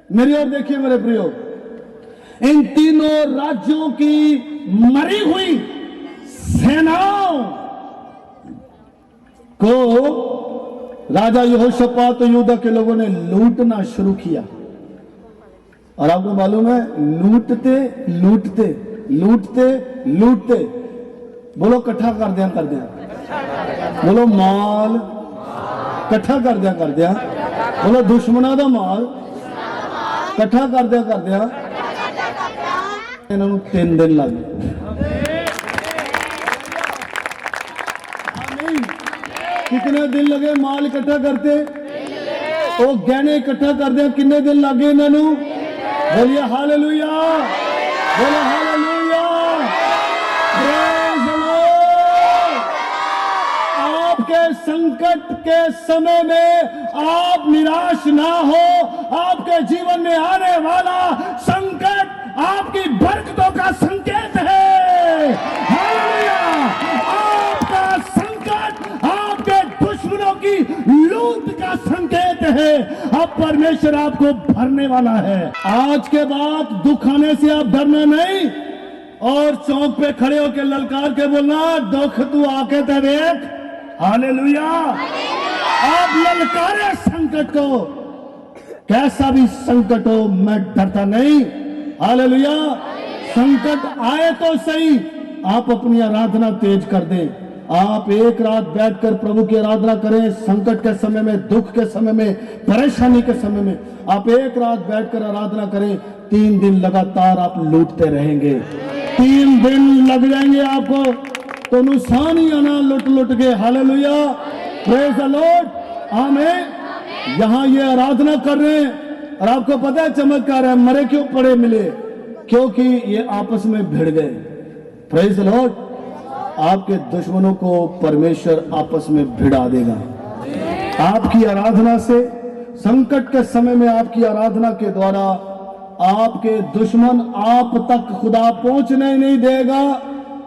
मेरी ओर देखिए मेरे प्रियो, इन तीनों राज्यों की मरी हुई सेनाओं को राजा यहोशापात और यहूदा के लोगों ने लूटना शुरू किया। और आपको मालूम है, लूटते लूटते लूटते लूटते, बोलो इकट्ठा कर दिया, बोलो माल इकट्ठा कर दिया, बोलो दुश्मनों का माल इकट्ठा कर दिया। इन्होंने 3 दिन लग गए। कितने दिन लगे माल इकट्ठा करते? वो गहने इकट्ठा कर दिया, कितने दिन लगे इन्होंने? बोलिए हालेलुया, बोलो हालेलुया। Praise the Lord. आपके संकट के समय में आप निराश ना हो। आपके जीवन में आने वाला संकट आपकी बरकतों का संकेत है। हालेलुया। आपका संकट आपके दुश्मनों की लूट का संकेत है। अब परमेश्वर आपको भरने वाला है। आज के बाद दुख आने से आप डरना नहीं और चौक पे खड़े होकर ललकार के बोलना, दुख तू आके तो देख। हालेलुया। आप ललकारे संकट को, कैसा भी संकट हो, मैं डरता नहीं। हालेलुया। संकट आए तो सही, आप अपनी आराधना तेज कर दें। आप एक रात बैठकर प्रभु की आराधना करें। संकट के समय में, दुख के समय में, परेशानी के समय में आप एक रात बैठकर आराधना करें। 3 दिन लगातार आप लूटते रहेंगे। 3 दिन लग जाएंगे आपको तो नुकसान ही आना लुट लुट के। हालेलुया। Praise the Lord. आमीन। यहां ये आराधना कर रहे हैं और आपको पता है चमत्कार है, मरे क्यों पड़े मिले? क्योंकि ये आपस में भिड़ गए। Praise the Lord. आपके दुश्मनों को परमेश्वर आपस में भिड़ा देगा आपकी आराधना से। संकट के समय में आपकी आराधना के द्वारा आपके दुश्मन आप तक खुदा पहुंचने नहीं देगा।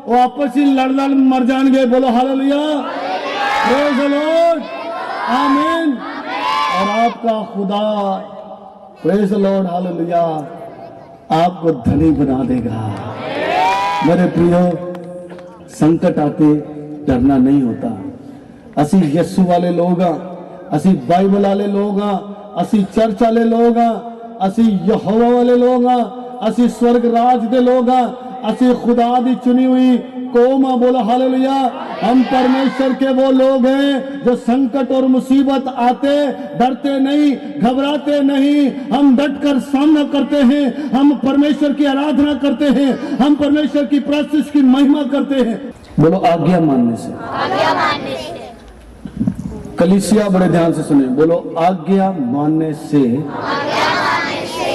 वो आपस ही लड़ लड़ मर जाएंगे। बोलो हालेलुया। Praise the Lord. आमीन। और आपका खुदा, प्रेज द लॉर्ड, हालेलुया, आपको धनी बना देगा। मेरे प्रियो, संकट आते डरना नहीं होता। असी यीशु वाले लोग हाँ, असी बाइबल वाले लोग हाँ, असी चर्च वाले लोग हाँ, असी यहोवा वाले लोग हाँ, असी स्वर्ग राज के लोग हाँ, असी खुदा दी चुनी हुई कोमा, बोला हालेलुया। हम परमेश्वर के वो लोग हैं जो संकट और मुसीबत आते डरते नहीं, घबराते नहीं, हम डटकर सामना करते हैं, हम परमेश्वर की आराधना करते हैं, हम परमेश्वर की प्रस्तुति की महिमा करते हैं। बोलो आज्ञा मानने से। आज्ञा मानने से। कलीसिया बड़े ध्यान से सुने, बोलो आज्ञा मानने से आज्ञा मानने से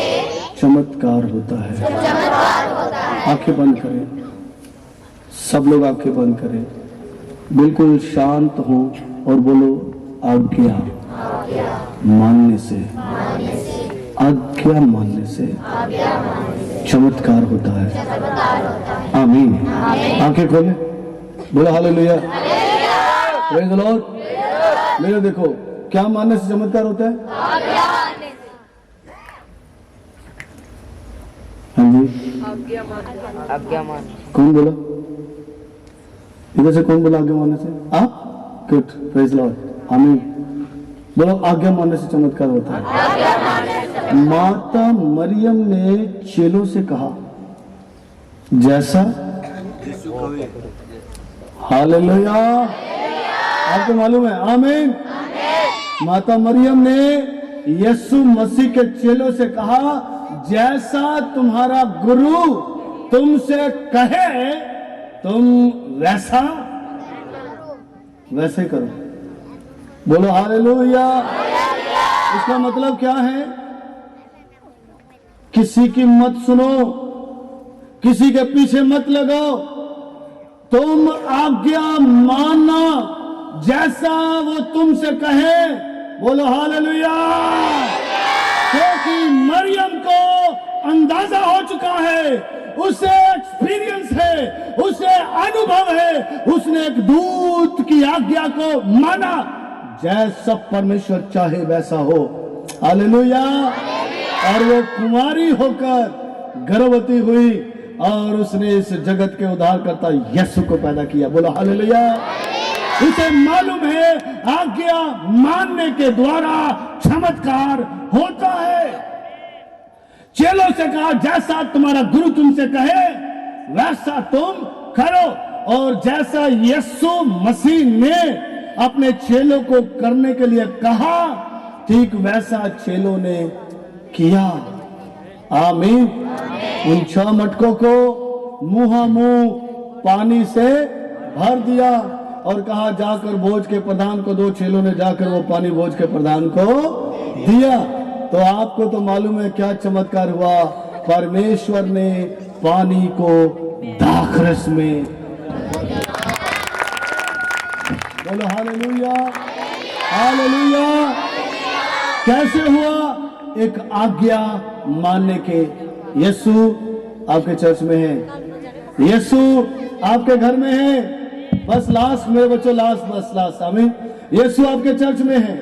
चमत्कार होता है। चमत्कार होता है। आंखें बंद करें, सब लोग आंखें बंद करें, बिल्कुल शांत हो और बोलो आज्ञा मानने से, आज्ञा मानने से चमत्कार होता है। आमीन। आंखें खोले, बोलो हालेलुया। Praise the Lord. मेरे देखो, क्या मानने से चमत्कार होता है? हाँ जी, आज्ञा मान। कौन बोला? इधर से कौन बोला आज्ञा मानने से? आप? Good, praise the Lord. आमीन। बोलो आज्ञा मानने से चमत्कार होता है। माता मरियम ने चेलों से कहा, जैसा हालेलुया, आपको मालूम है? आमीन। माता मरियम ने यीशु मसीह के चेलों से कहा, जैसा तुम्हारा गुरु तुमसे कहे तुम वैसे करो। बोलो हालेलुया। इसका मतलब क्या है? किसी की मत सुनो, किसी के पीछे मत लगो, तुम आज्ञा मानना, जैसा वो तुमसे कहे। बोलो हालेलुया। क्योंकि मरियम को अंदाजा हो चुका है, उसे एक्सपीरियंस है, उसे अनुभव है, उसने एक दूत की आज्ञा को माना, जैसा परमेश्वर चाहे वैसा हो। हालेलुया। और वो कुंवारी होकर गर्भवती हुई और उसने इस जगत के उद्धारकर्ता यीशु को पैदा किया। बोलो हालेलुया। उसे मालूम है आज्ञा मानने के द्वारा चमत्कार होता है। चेलों से कहा, जैसा तुम्हारा गुरु तुमसे कहे वैसा तुम करो। और जैसा यीशु मसीह ने अपने चेलों को करने के लिए कहा, ठीक वैसा चेलों ने किया। आमीन। उन 6 मटकों को मुंह पानी से भर दिया और कहा, जाकर भोज के प्रधान को दो। चेलों ने जाकर वो पानी भोज के प्रधान को दिया। तो आपको तो मालूम है क्या चमत्कार हुआ? परमेश्वर ने पानी को दाखरस में, बोलो हालेलुया, हालेलुया। कैसे हुआ? एक आज्ञा मानने के। यीशु आपके चर्च में है, यीशु आपके घर में है। बस लास्ट मेरे बच्चों, लास्ट, बस लास्ट। आमीन। यीशु आपके चर्च में है,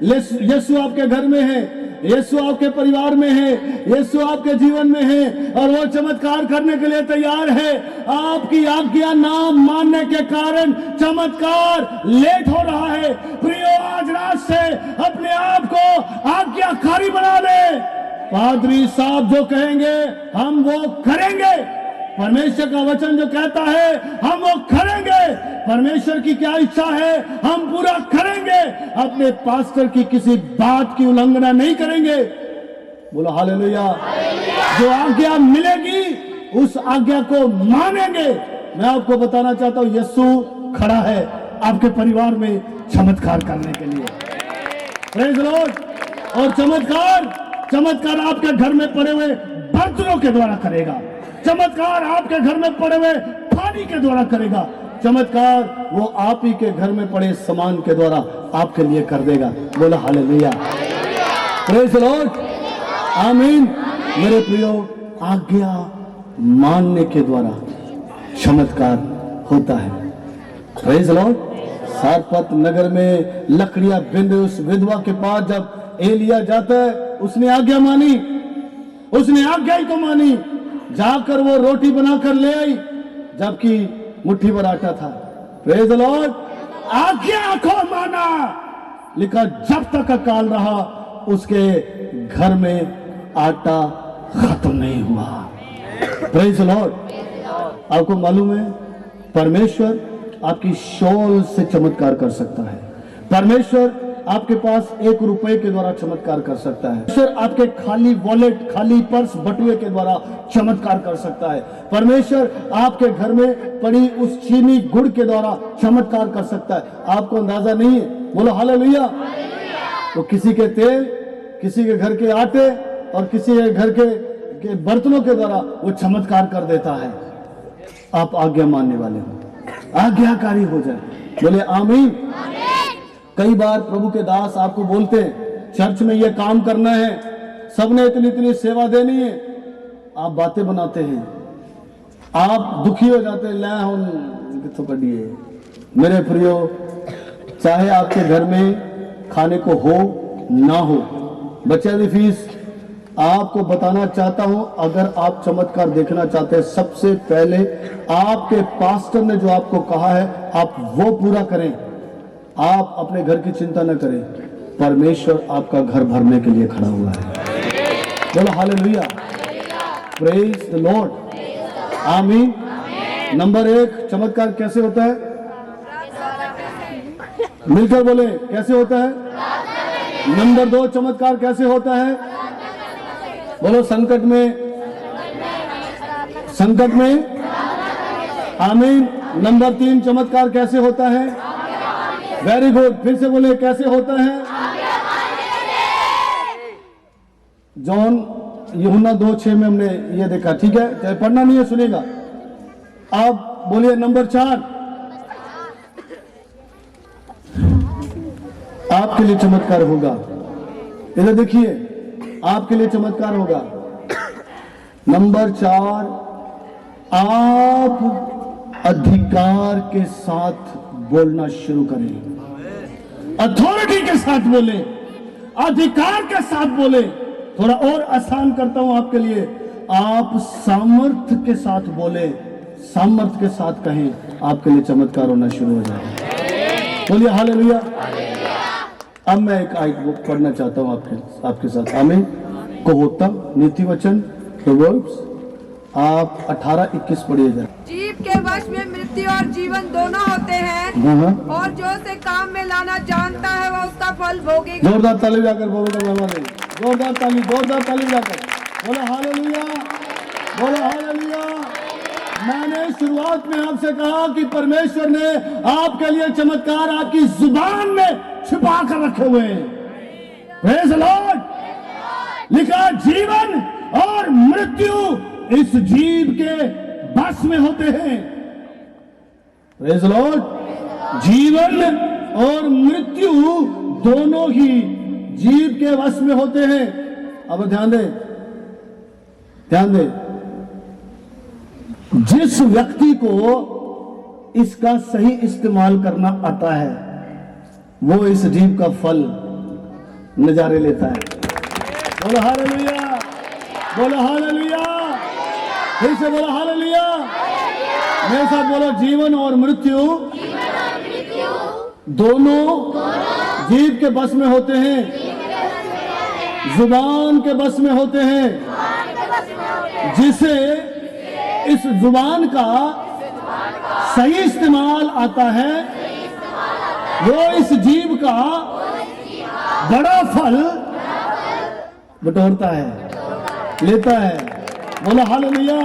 यीशु आपके घर में है, यीशु आपके परिवार में है, यीशु आपके जीवन में है और वो चमत्कार करने के लिए तैयार है। आपकी आज्ञा ना मानने के कारण चमत्कार लेट हो रहा है। प्रियो, आज रात से अपने आप को आज्ञाकारी बना ले। पादरी साहब जो कहेंगे हम वो करेंगे। परमेश्वर का वचन जो कहता है हम वो करेंगे। परमेश्वर की क्या इच्छा है हम पूरा करेंगे। अपने पास्टर की किसी बात की उल्लंघना नहीं करेंगे। बोलो हालेलुया। जो आज्ञा मिलेगी उस आज्ञा को मानेंगे। मैं आपको बताना चाहता हूं, यीशु खड़ा है आपके परिवार में चमत्कार करने के लिए। Praise the Lord. और चमत्कार आपके घर में पड़े हुए बर्तनों के द्वारा करेगा। चमत्कार आपके घर में पड़े हुए पानी के द्वारा करेगा। चमत्कार वो आप ही के घर में पड़े सामान के द्वारा आपके लिए कर देगा। बोला हालेलुया। Praise the Lord. आमीन। मेरे प्रियो, आज्ञा मानने के द्वारा चमत्कार होता है। Praise the lord. सारपत नगर में लकड़ियां बिंद उस विधवा के पास जब एलिया जाता है, उसने आज्ञा मानी, उसने आज्ञा ही तो मानी। जाकर वो रोटी बनाकर ले आई जबकि मुट्ठी भर आटा था। Praise the Lord. आज्ञा को माना। लिखा, जब तक अकाल रहा उसके घर में आटा खत्म नहीं हुआ। Praise the Lord. आपको मालूम है परमेश्वर आपकी शॉल से चमत्कार कर सकता है। परमेश्वर आपके पास 1 रुपए के द्वारा चमत्कार कर सकता है। परमेश्वर आपके खाली वॉलेट, खाली पर्स, बटुए के द्वारा चमत्कार कर सकता है। परमेश्वर आपके घर में पड़ी उस चीनी गुड़ के द्वारा चमत्कार कर सकता है। आपको अंदाजा नहीं है? बोलो हालेलुया। तो किसी के तेल, किसी के घर के आटे और किसी के घर के बर्तनों के द्वारा वो चमत्कार कर देता है। आप आज्ञा मानने वाले हो, आज्ञाकारी हो जाए। बोले आमीन। कई बार प्रभु के दास आपको बोलते हैं चर्च में ये काम करना है, सबने इतनी इतनी सेवा देनी है, आप बातें बनाते हैं, आप दुखी हो जाते हैं, लै हम कितों कड़िए। मेरे प्रियो, चाहे आपके घर में खाने को हो ना हो, बच्चे की फीस आपको बताना चाहता हूं, अगर आप चमत्कार देखना चाहते हैं, सबसे पहले आपके पास्टर ने जो आपको कहा है आप वो पूरा करें। आप अपने घर की चिंता न करें, परमेश्वर आपका घर भरने के लिए खड़ा हुआ है। बोलो हालेलुया, प्रेज द लॉर्ड, आमीन। नंबर 1 चमत्कार कैसे होता है? मिलकर बोले कैसे होता है? नंबर 2 चमत्कार कैसे होता है? बोलो संकट में, संकट में, आमीन। नंबर 3 चमत्कार कैसे होता है? वेरी गुड, फिर से बोले कैसे होता है? जॉन यूहन्ना 2:6 में हमने ये देखा, ठीक है, चाहे पढ़ना नहीं है सुनेगा। आप बोलिए नंबर 4, आपके लिए चमत्कार होगा। इधर देखिए, आपके लिए चमत्कार होगा। नंबर 4, आप अधिकार के साथ बोलना शुरू करें। अथॉरिटी के साथ बोले, अधिकार के साथ बोले। थोड़ा और आसान करता हूं आपके लिए, आप सामर्थ्य के साथ बोले, सामर्थ्य के साथ कहें, आपके लिए चमत्कार होना शुरू हो जाए। बोलिए हालेलुया। अब मैं एक आयत बुक पढ़ना चाहता हूं आपके साथ, आमीन। कहोता नीति वचन प्रोवर्ब्स, आप 18-21 पढ़िए जरा। जीव के वश में मृत्यु और जीवन दोनों होते हैं, और जो उसे काम में लाना जानता है वह उसका फल भोगेगा। जोरदार ताली जाकर बोलो, जोरदार ताली जाकर बोलो हालेलुया, बोलो हालेलुया। मैंने शुरुआत में आपसे कहा कि परमेश्वर ने आपके लिए चमत्कार आपकी जुबान में छिपा कर रखे हुए हैं। Praise the Lord. लिखा जीवन और मृत्यु इस जीव के बस में होते हैं। Praise the Lord. जीवन और मृत्यु दोनों ही जीव के वश में होते हैं। अब ध्यान दें, ध्यान दें, जिस व्यक्ति को इसका सही इस्तेमाल करना आता है वो इस जीव का फल नजारे लेता है। बोलो हालेलुया, बोलो हालेलुया, फिर से बोलो हालेलुया। मेरे साथ बोलो, जीवन और मृत्यु दोनों जीव के बस में होते हैं, जुबान के बस में होते हैं। जिसे इस जुबान का सही इस्तेमाल आता है वो इस जीव का बड़ा फल बटोरता है, लेता है। बोलो हालेलुया,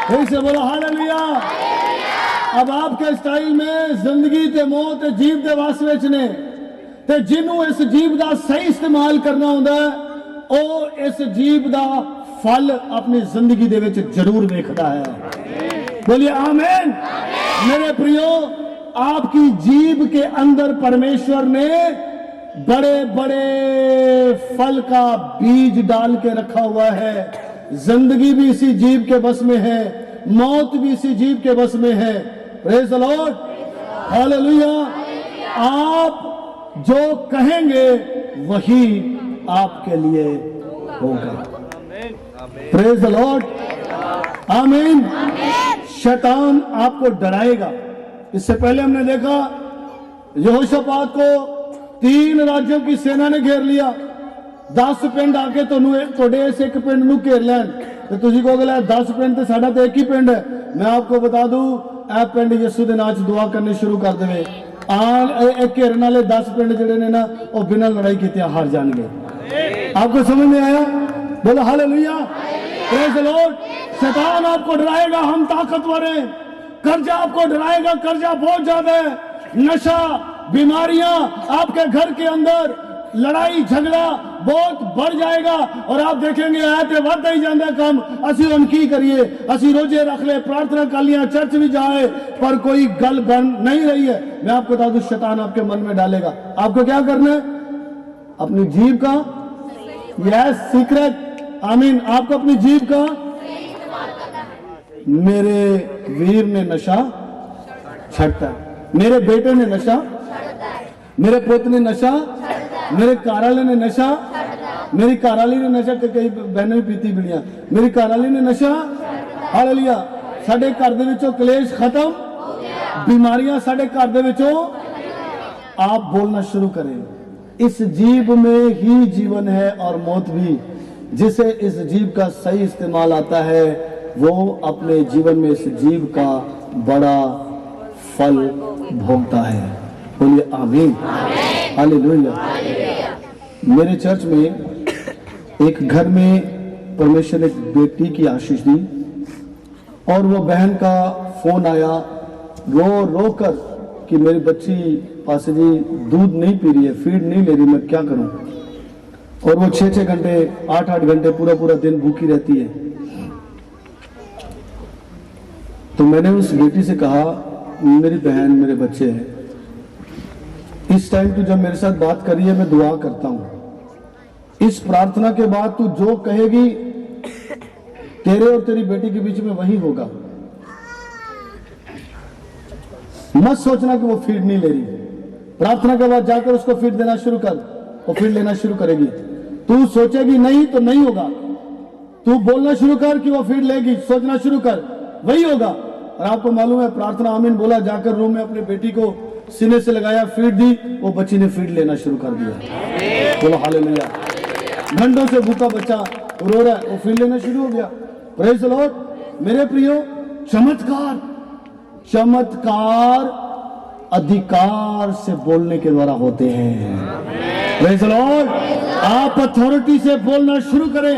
फिर से बोलो हालेलुया। अब आपके स्टाइल में जिंदगी ते मौत ते जीव दे वास विच ने, ते जिन्हों इस जीव का सही इस्तेमाल करना होता है ਉਹ इस जीव का फल अपनी जिंदगी दे विच जरूर देखता है। बोलिए आमीन। मेरे प्रियो, आपकी जीभ के अंदर परमेश्वर ने बड़े बड़े फल का बीज डाल के रखा हुआ है। जिंदगी भी इसी जीभ के बस में है, मौत भी इसी जीभ के बस में है। Praise the Lord, hallelujah. आप जो कहेंगे वही आपके लिए होगा। प्रेज़ द लॉर्ड, आमीन। शैतान आपको डराएगा। इससे पहले हमने देखा यहोशापात को 3 राज्यों की सेना ने घेर लिया। 10 पिंड आके थोड़े इस एक पिंड नू घेर लैन, तो तुझी को अगला 10 पिंड तो साडा तो एक ही पिंड है। मैं आपको बता दूं, ਇਹ ਪਿੰਡ ਯਿਸੂ ਦੇ ਨਾਂ 'ਚ ਦੁਆ ਕਰਨੀ ਸ਼ੁਰੂ ਕਰ ਦੇਵੇ ਇਹ ਘੇਰਨ ਵਾਲੇ 10 ਪਿੰਡ ਜਿਹੜੇ ਨੇ ਨਾ ਉਹ ਬਿਨਾਂ ਲੜਾਈ ਕੀਤੇ ਹਾਰ ਜਾਣਗੇ। आपको समझ में आया? बोलो हालेलुया, प्रेज़ द लॉर्ड। शैतान आपको डराएगा हम ताकतवर हैं, कर्जा आपको डराएगा, कर्जा बहुत ज्यादा है, नशा, बीमारियां आपके घर के अंदर, लड़ाई झगड़ा बहुत बढ़ जाएगा और आप देखेंगे ऐसे बढ़ता ही जाता काम। असि हम की करिए, असि रोजे रख ले, प्रार्थना कर लिया, चर्च भी जाए, पर कोई गल बन नहीं रही है। मैं आपको बता दूं, शैतान आपके मन में डालेगा। आपको क्या करना है? अपनी जीभ का यस सीक्रेट, आमीन, आपको अपनी जीभ का, मेरे वीर ने नशा छटता है, मेरे बेटे ने नशा, मेरे पुत्र ने नशा, मेरे घरवाले ने नशा, मेरी घरवाली ने नशा, कई बहनें भी पीती बीड़ियां, मेरी घरवाली ने नशा, हालेलुया। साडे घर दे विचों कलेश खत्म, बीमारियां साडे घर दे विचों, आप बोलना शुरू करें। इस जीभ में ही जीवन है और मौत भी। जिसे इस जीभ का सही इस्तेमाल आता है वो अपने जीवन में इस जीभ का बड़ा फल भोगता है। बोलिए आमीन, हालेलुया। मेरे चर्च में एक घर में परमेश्वर ने एक बेटी की आशीष दी और वो बहन का फोन आया रो रो कर कि मेरी बच्ची पासे जी दूध नहीं पी रही है, फीड नहीं ले रही, मैं क्या करूं। और वो 6-6 घंटे 8-8 घंटे पूरा पूरा दिन भूखी रहती है। तो मैंने उस बेटी से कहा, मेरी बहन मेरे बच्चे हैं, इस टाइम तू जब मेरे साथ बात करी है मैं दुआ करता हूं, इस प्रार्थना के बाद तू जो कहेगी तेरे और तेरी बेटी के बीच में वही होगा। मत सोचना कि वो फीड नहीं ले रही, प्रार्थना के बाद जाकर उसको फीड देना शुरू कर, वो फीड लेना शुरू करेगी। तू सोचेगी नहीं तो नहीं होगा, तू बोलना शुरू कर कि वो फीड लेगी, सोचना शुरू कर, वही होगा। और आपको मालूम है, प्रार्थना आमीन बोला, जाकर रूम में अपनी बेटी को सीने से लगाया, फीड दी, वो बच्ची ने फीड लेना शुरू कर दिया। बोलो हालेलुया। घंटों से भूखा बच्चा रो रहा है, वो फीड लेना शुरू हो गया। Praise the Lord. मेरे प्रियो, चमत्कार चमत्कार अधिकार से बोलने के द्वारा होते हैं। Praise the Lord. आप अथॉरिटी से बोलना शुरू करें,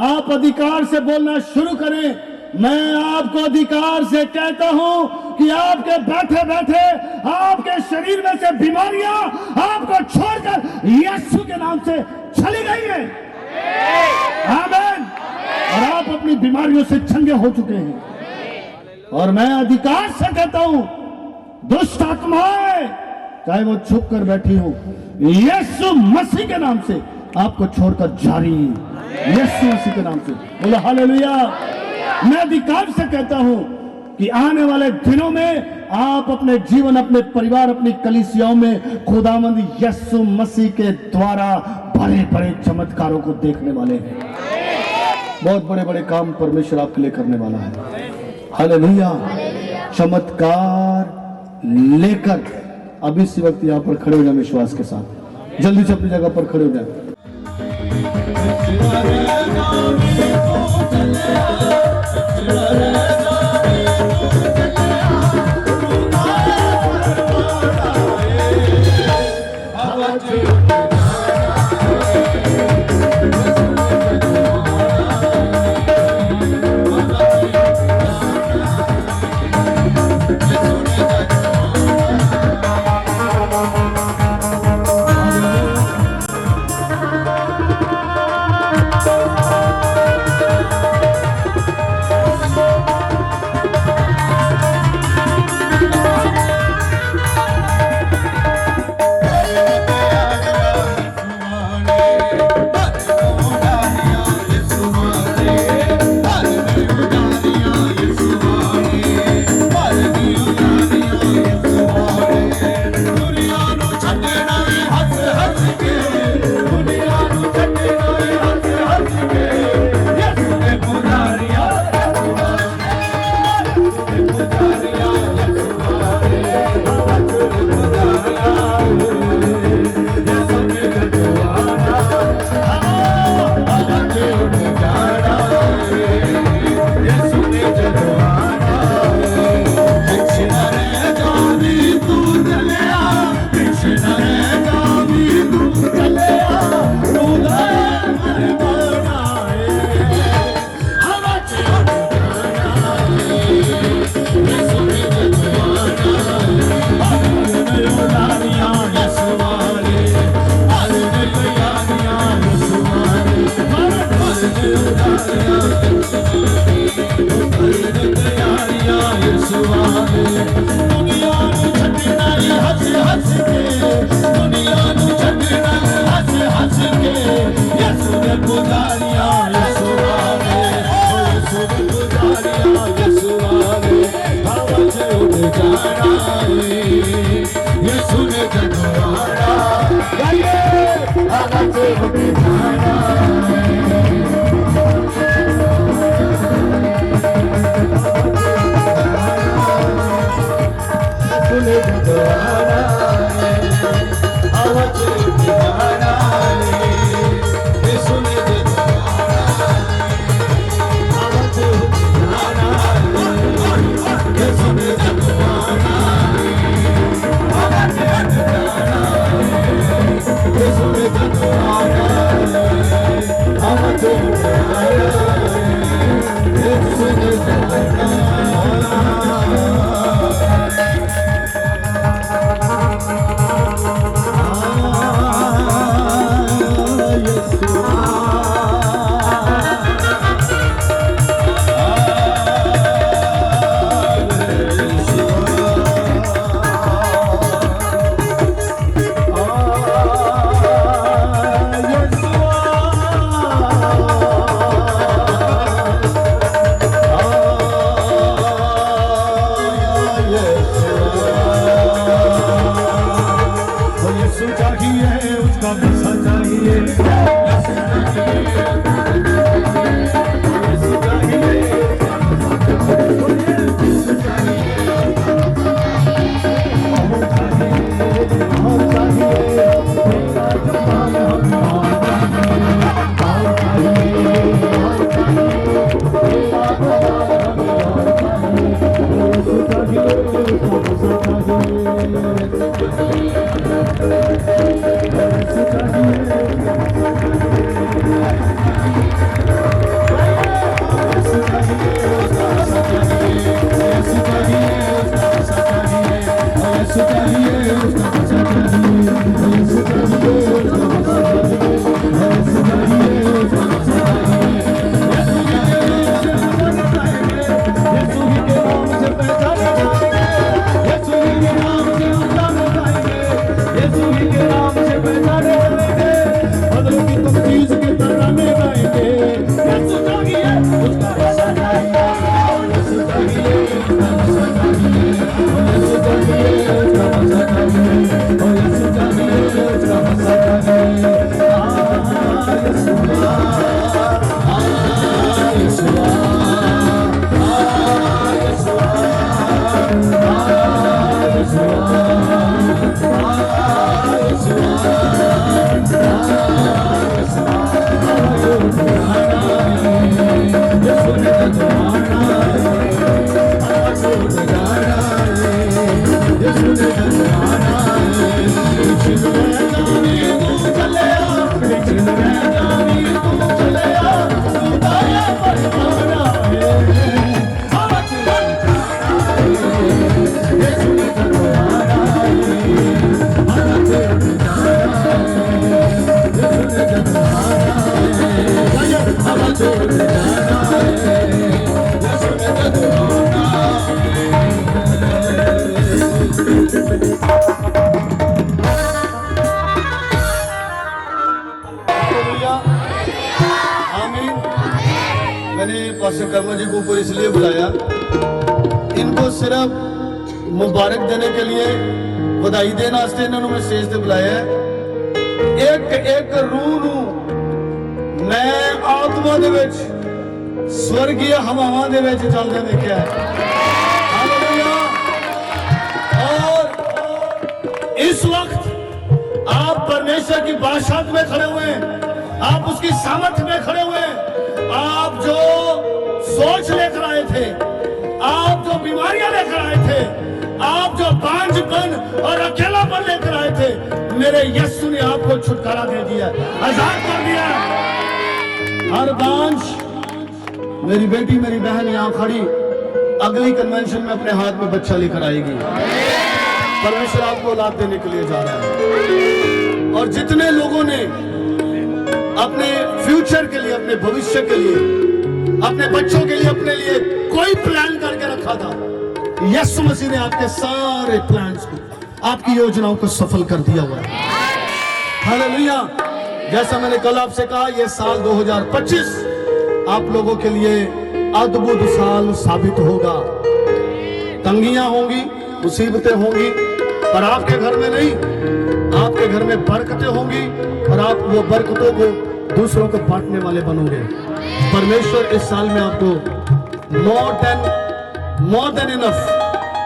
आप अधिकार से बोलना शुरू करें। मैं आपको अधिकार से कहता हूं कि आपके बैठे बैठे आपके शरीर में से बीमारियां आपको छोड़कर यीशु के नाम से चली गई है। आमीन। और आप अपनी बीमारियों से चंगे हो चुके हैं। और मैं अधिकार से कहता हूं, दुष्ट आत्माएं चाहे वो छुप कर बैठी हो, यीशु मसीह के नाम से आपको छोड़कर जारी, यीशु मसीह के नाम से। बोलो हालेलुया। मैं अधिकार से कहता हूं कि आने वाले दिनों में आप अपने जीवन, अपने परिवार, अपनी कलीसियाओं में खुदावंद यीशु मसीह के द्वारा बड़े बड़े चमत्कारों को देखने वाले हैं। बहुत बड़े बड़े काम परमेश्वर आपके लिए करने वाला है। हालेलुया। चमत्कार लेकर अभी इसी वक्त यहाँ पर खड़े हो जाए विश्वास के साथ, जल्दी से अपनी जगह पर खड़े हो जाए। आवाज उठ जाना सुने दोबारा आवाज उठ जाना सुने दोबारा आवाज उठ जाना सुने दोबारा आवाज उठ जाना सुने दोबारा आवाज उठ जाना सुने दोबारा पास्टर कर्मा जी को ऊपर इसलिए बुलाया, इनको सिर्फ मुबारक देने के लिए, ਵਧਾਈ ਦੇਣ ਵਾਸਤੇ ਇਹਨਾਂ ਨੂੰ ਮੈਂ ਸਟੇਜ ਤੇ ਬੁਲਾਇਆ ਹੈ। ਇੱਕ ਇੱਕ ਰੂਹ ਨੂੰ ਮੈਂ ਆਤਮਾ ਦੇ ਵਿੱਚ स्वर्गीय हवावां दे विच चलदे देखिया है। हालेलुया। और इस वक्त आप परमेश्वर की बादशाहत में खड़े हुए हैं, आप उसकी सामर्थ्य में खड़े हुए हैं। आप जो सोच लेकर आए थे, आप जो बीमारियां लेकर आए थे, आप जो बांझपन और अकेलापन लेकर आए थे, मेरे यीशु ने आपको छुटकारा दे दिया, आजाद कर दिया। हर बांझ मेरी बेटी मेरी बहन यहाँ खड़ी अगली कन्वेंशन में अपने हाथ में बच्चा लेकर आएगी। परमेश्वर आपको औलाद देने के लिए जा रहा है। और जितने लोगों ने अपने फ्यूचर के लिए, अपने भविष्य के लिए, अपने बच्चों के लिए, अपने लिए कोई प्लान करके रखा था, यीशु मसीह ने आपके सारे प्लान्स को, आपकी योजनाओं को सफल कर दिया हुआ है। हालेलुया। जैसा मैंने कल आपसे कहा, यह साल 2025 आप लोगों के लिए अद्भुत साल साबित होगा। तंगियां होंगी, मुसीबतें होंगी, पर आपके घर में नहीं, आपके घर में बरकतें होंगी और आप वो बरकतों को दूसरों को बांटने वाले बनोगे। परमेश्वर इस साल में आपको मोर देन इनफ,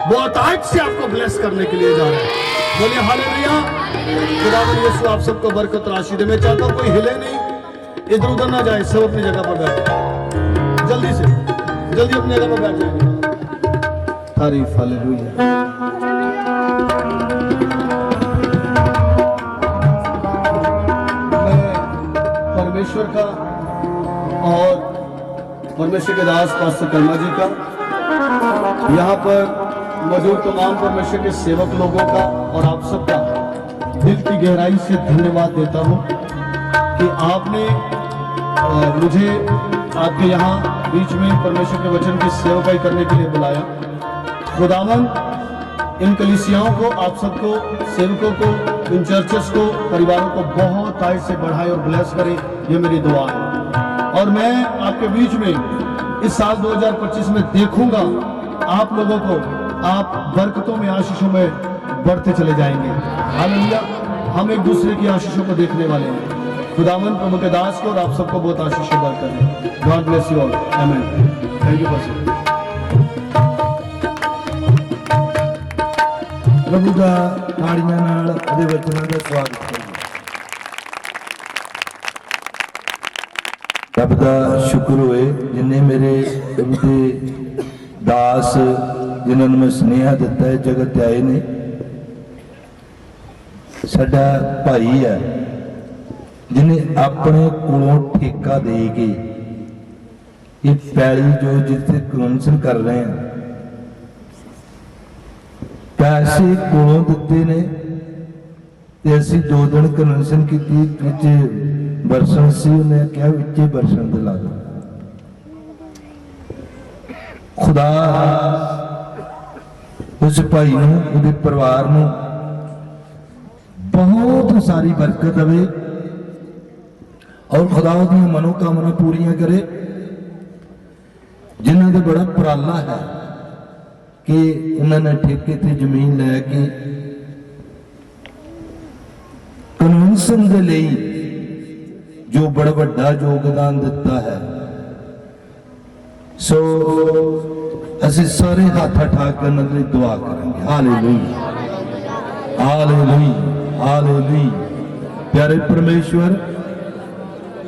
बहुत आज से आपको ब्लेस करने के लिए जा रहे हैं। बोलिए हालेलुया। खुदावंद यीशु आप सबको बरकत और आशीष दे। मैं चाहता हूं कोई हिले नहीं, इधर उधर ना जाए, सब अपनी जगह पर बैठे, जल्दी से जल्दी अपनी जगह पर बैठ जाएंगे। तारीफ हालेलुया। परमेश्वर का और परमेश्वर के दास पास्टर कर्मा जी का, यहाँ पर मौजूद तमाम परमेश्वर के सेवक लोगों का और आप सबका दिल की गहराई से धन्यवाद देता हूँ कि आपने मुझे आपके यहाँ बीच में परमेश्वर के वचन की सेवकाई करने के लिए बुलाया। खुदावंद इन कलीसियाओं को, आप सबको, सेवकों को, इन चर्चेस को, परिवारों को बहुत आय से बढ़ाए और ब्लेस करे, ये मेरी दुआ है। और मैं आपके बीच में इस साल 2025 में देखूंगा आप लोगों को, आप बरकतों में, आशीषों में बढ़ते चले जाएंगे। हालेलुया। हम एक दूसरे की आशीषों को देखने वाले हैं। खुदावंद प्रभु के दास को और आप सबको बहुत आशीषों बरकत है। God bless you all. आमीन। Thank you pastor. प्रभु का ताड़ियां नाल ਉਹਦੇ ਵਚਨਾਂ ਦਾ ਸਵਾਗਤ ਕਰੀਏ। ਰੱਬ ਦਾ ਸ਼ੁਕਰ ਹੋਏ ਜਿਨੇ ਮੇਰੇ ਪ੍ਰਭੂ ਦੇ ਦਾਸ ਜਿਨ੍ਹਾਂ ਨੂੰ ਮੈਂ ਸੁਨੇਹਾ ਦਿੱਤਾ ਹੈ ਜਗਤ ਤੇ ਆਏ ਨੇ। ਸਾਡਾ ਭਾਈ ਹੈ ਜਿਹਨੇ ਆਪਣੇ ਕੋਲੋਂ ਠੇਕਾ ਦੇ ਕੇ ਇਹ ਪੈਲੀ ਜੋ ਜਿੱਥੇ ਕਨਵੈਨਸ਼ਨ ਕਰ ਰਹੇ ਹਾਂ पैसे कोलों दिते ने ते असी 2 दिन कन्वेंशन की विच बरसन सी, उन्हें क्या विचे बरसन दिला दो। खुदा उस भाई नूं, उहदे परिवार नूं बहुत सारी बरकत देवे और खुदा उहदी मनोकामना पूरियां करे। जिन्हां दे बड़ा उपराला है कि उन्होंने ठेके ते जमीन लैके कन्वेंशन दे लई जो बड़ा बड़ा योगदान दिता है। सो असी सारे हाथ उठा के उन्हां लई दुआ करेंगे। Hallelujah, hallelujah, hallelujah. प्यारे परमेश्वर,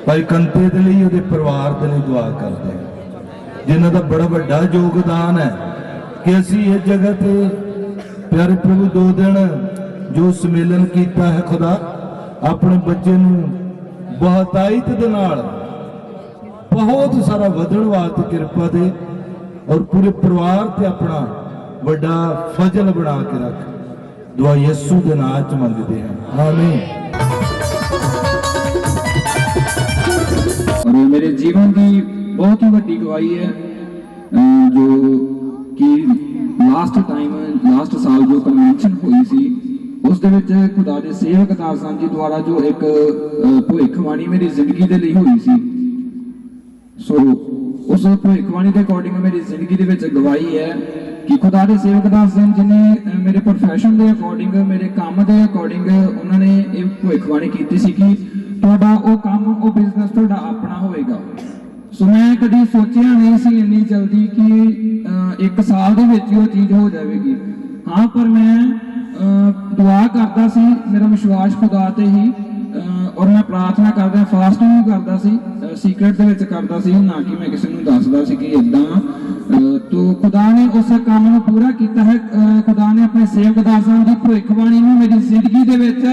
भाई कंते दे लई, उहदे परिवार दे लई दुआ करते हैं जिन्हां दा बड़ा बड़ा योगदान है कि असी इस जगह पे प्यारे प्रभु 2 दिन जो सम्मेलन किया है, खुदा अपने बच्चे नूं बहुतायत दे नाल बहुत सारा वधण वास्ते किरपा दे और पूरे परिवार ते अपना बड़ा फजल बना के रख। दुआ यीशु दे नाम च मंगते हैं, आमीन। और मेरे जीवन की बहुत ही बड़ी गवाही है जो कि लास्ट साल जो कन्वेंशन हुई सी उस दे विच खुदा दे सेवक दासां जी द्वारा जो एक भविष्यवाणी मेरी जिंदगी दे लई हुई सी। सो उस भविष्यवाणी के अकॉर्डिंग मेरी जिंदगी दे विच गवाही है कि खुदा दे सेवक दास जिन्हें मेरे प्रोफैशन के अकॉर्डिंग, मेरे काम के अकॉर्डिंग उन्होंने ये भविष्यवाणी की सी कि तुहाडा वो काम, वो बिजनेस तुहाडा अपना होएगा। सो मैं कभी सोचा नहीं सी इन्नी जल्दी कि 1 साल दे विच वो चीज़ हो जाएगी। हाँ, पर मैं दुआ करता सी, मेरा विश्वास खुदा ते ही और मैं प्रार्थना करदा, फास्टिंग भी करदा सी, सीक्रेट दे विच करदा सी, ना कि मैं किसी नूं दसदा सी कि इदां। तो खुदा ने उस काम नूं पूरा कीता है। खुदा ने अपने सेवक दासां दी भविष्यवाणी नूं मेरी जिंदगी दे विच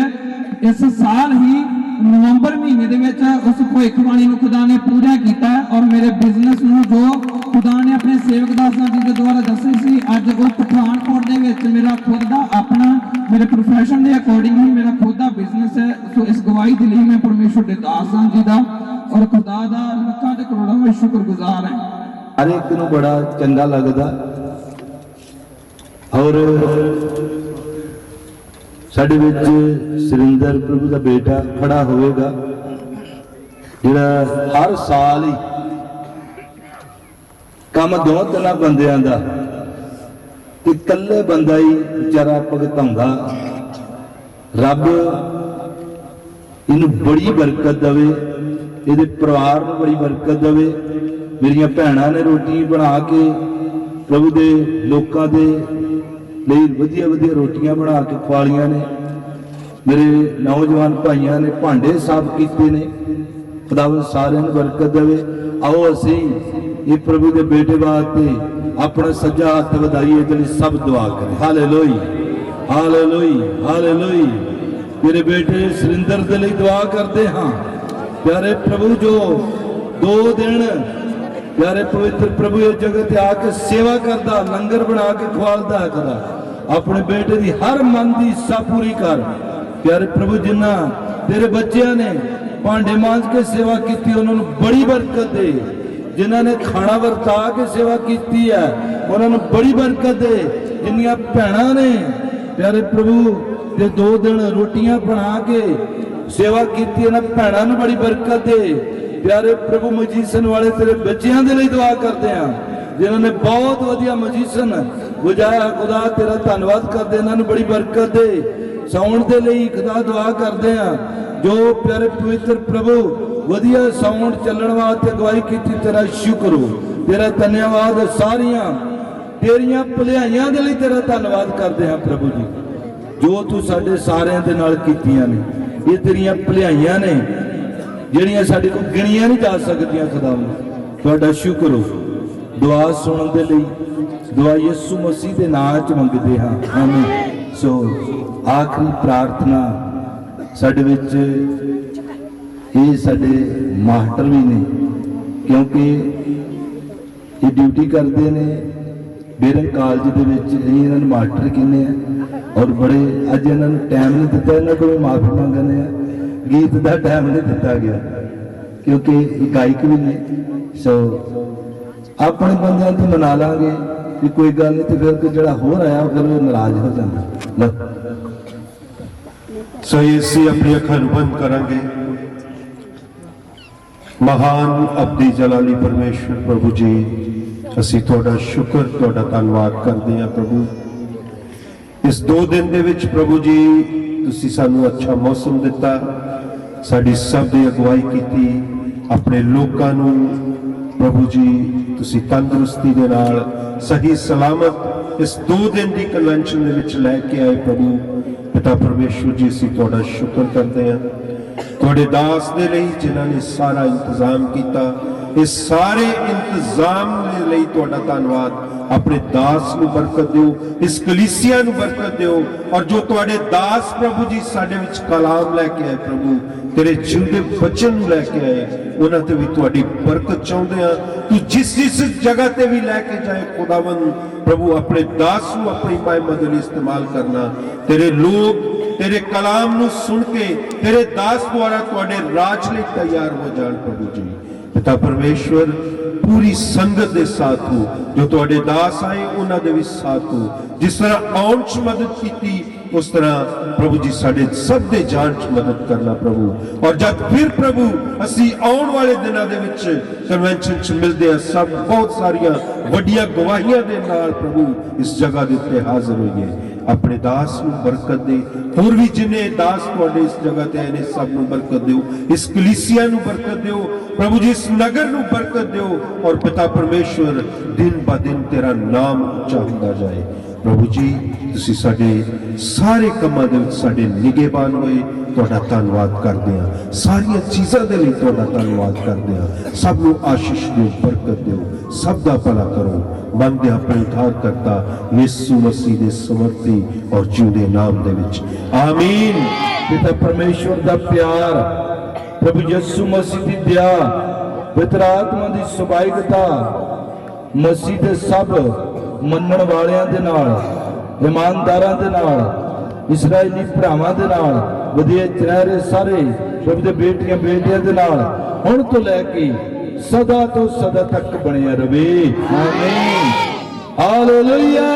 इस साल ही नवंबर महीने दे विच उस भविष्यवाणी नूं खुदा ने पूरा किया है और मेरे बिजनेस नूं जो खुदा ने अपने सेवक दासां जी द्वारा दस्सी सी, अज वो पठानकोट दे विच मेरा खुद दा अपना, मेरे प्रोफैशन के अकॉर्डिंग ही मेरा खुद दा बिजनेस है। सो इस गवाही के लिए मैं परमेश्वर दे दासां जी दा और खुदा दा लखां ते करोड़ां में शुक्रगुजार है। हर एक नूं बड़ा चंगा लगदा और साडे विच सुरिंदर प्रभु का बेटा खड़ा होएगा जिहड़ा हर साल ही काम 2-3 बंदियां दा कि कल्ले बंदा ही बेचारा भुगताउंदा। रब इनू बड़ी बरकत देवे, इहदे परिवार नूं बड़ी बरकत देवे। मेरियां भैणां ने रोटी बना के प्रभु दे लोकां दे लई वधिया वधिया रोटियां बना के खवालियां ने। मेरे नौजवान भाइयों ने भांडे साफ किए ने। खुदावंद सारिआं नूं बरकत देवे। आओ असीं ये प्रभु दे बेटे वास्ते अपना सज्जा हथ वधाईए ते सब दुआ करें। Hallelujah hallelujah hallelujah. मेरे बेटे सुरिंदर दे लई दुआ करते हाँ। प्यारे प्रभु जो 2 दिन प्यारे पवित्र प्रभु इस जगह ते आके सेवा करदा, लंगर बना के खवालदा कदा। अपने बेटे की हर मन की इच्छा पूरी कर। प्यारे प्रभु जिन्ना तेरे बच्चों ने भांडे मांज के सेवा की उन्होंने बड़ी बरकत दे। जिन्हों ने खाना वरता के सेवा की है उन्होंने बड़ी बरकत दे। जिन्नियां भैणां ने प्यारे प्रभु ते 2 दिन रोटियां बना के सेवा की भैणां नूं बड़ी बरकत दे। प्यारे प्रभु मजीसन वाले तेरे बच्चों के लिए दुआ करते हैं जिन्होंने बहुत वधिया मजीसन बुझाया। खुदा तेरा धन्यवाद करते इन्होंने बड़ी बरकत दे। साउंड के लिए खुदा दुआ करते हैं जो प्यारे पवित्र प्रभु वधिया साउंड चलने वास्ते अगवाई की तेरा शुक्र हो, तेरा धन्यवाद। सारिया तेरिया भलाइयां के लिए तेरा धन्यवाद करते हैं प्रभु जी। जो तू साडे सारियां दे नाल कीतियां ने ये तेरिया भलाइयां ने ਜਿਹੜੀਆਂ ਸਾਡੇ ਕੋਲ ਗਿਣੀਆਂ नहीं जा ਸਕਦੀਆਂ। खुदावंद ਤੁਹਾਡਾ शुक्र हो। दुआ सुनने के लिए दुआ यीशु मसीह के नाम च मंगते हाँ आमीन। सो आखिरी प्रार्थना साडे विच ये साडे मास्टर भी ने क्योंकि ये ड्यूटी करते हैं बेरंग कॉलेज के विच। इन्हां नूं मास्टर कहने और बड़े अज इन्हां नूं टाइम नहीं दिता। इन्हां कोलों माफी मंगने गीत का टाइम नहीं दिता गया क्योंकि गायक भी ने। सो अपने बंदियां तो मना लांगे कि कोई गल नहीं, तो फिर जो हो रहा फिर वो नाराज हो जाता। सो इसी अपनी अखां बंद करांगे। महान अब्दी जलाली परमेश्वर प्रभु जी असी तुहाडा शुक्र तुहाडा धन्नवाद करते हैं प्रभु। इस 2 दिन दे विच प्रभु जी तुसी सानू अच्छा मौसम दिता, साडी सब दी अगवाई कीती, अपने लोकां नू प्रभु जी तुसी तंदुरुस्ती दे नाल सही सलामत इस 2 दिन की कन्वेंशन दे विच लैके आए प्रभु। पिता परमेश्वर जी असीं तुहाडा शुक्र करते हैं तुहाडे दास दे लई जिन्हां ने सारा इंतजाम किया। इस सारे इंतजाम दे लई तुहाडा धन्नवाद। अपने दास नूं बरकत दिओ, इस कलीसिया नूं बरकत दिओ और जो तुहाडे दास प्रभु जी साडे विच कलाम लैके आए प्रभु तेरे जिंदे वचन लैके आए उन्हां ते भी तुहाडी बरकत चाहुंदे आ। तू जिस जिस जगह ते भी लैके जाए खुदावंद प्रभु अपने दास नूं अपनी महिमा दे लई इस्तेमाल करना। तेरे लोग तेरे कलाम नूं सुन के तेरे दास द्वारा तुहाडे राज लई तैयार हो जाण प्रभु जी। पिता परमेश्वर पूरी संगत के साथ हो, जो तुहाडे दास आए उन्हां दे भी साथ हो। जिस तरह आउण च मदद की उस तरह प्रभु जी साडे सब दे जाण च मदद करना प्रभु। और जब फिर प्रभु असी आउण वाले दिनां दे विच कन्वेंशन च मिलदे आ सब बहुत सारियां वड्डियां गवाहियां दे नाल प्रभु इस जगह दे उत्ते हाजिर होइए। अपने दास नूं बरकत दे, होर भी जिन्ने दास तुहाडे इस जगह ते आए ने सब नूं बरकत दिओ, इस कलीसिया नूं बरकत दिओ प्रभु जी, इस नगर नूं बरकत दिओ और पिता परमेश्वर दिन ब दिन तेरा नाम उच्चा हुंदा जाए प्रभु जी। तुसीं साडे सारे कम्मां दे विच साडे निगहबान होए तुहाडा धन्नवाद करदे हां। सारियां चीज़ां दे लई तुहाडा धन्नवाद करदे हां। सब नूं आशीष दिओ, बरकत दिओ, सब दा भला करो। मंगदे अपने उद्धारकर्ता यीशु मसीह दे समर्थी और जिउंदे नाम दे विच आमीन। पिता परमेश्वर दा प्यार, प्रभु यीशु मसीह दी दया, पवित्र आत्मा दी सुभागिता मसीह दे सब मनण वालियां दे नाल, ईमानदारां दे नाल, इसराइली भरावां दे नाल, वधिया चेहरे सारे प्रभु दे बेटियां बेटियां दे नाल हुण तो लैके सदा तो सदा तक बनिया रवे आमीन। हालेलुया।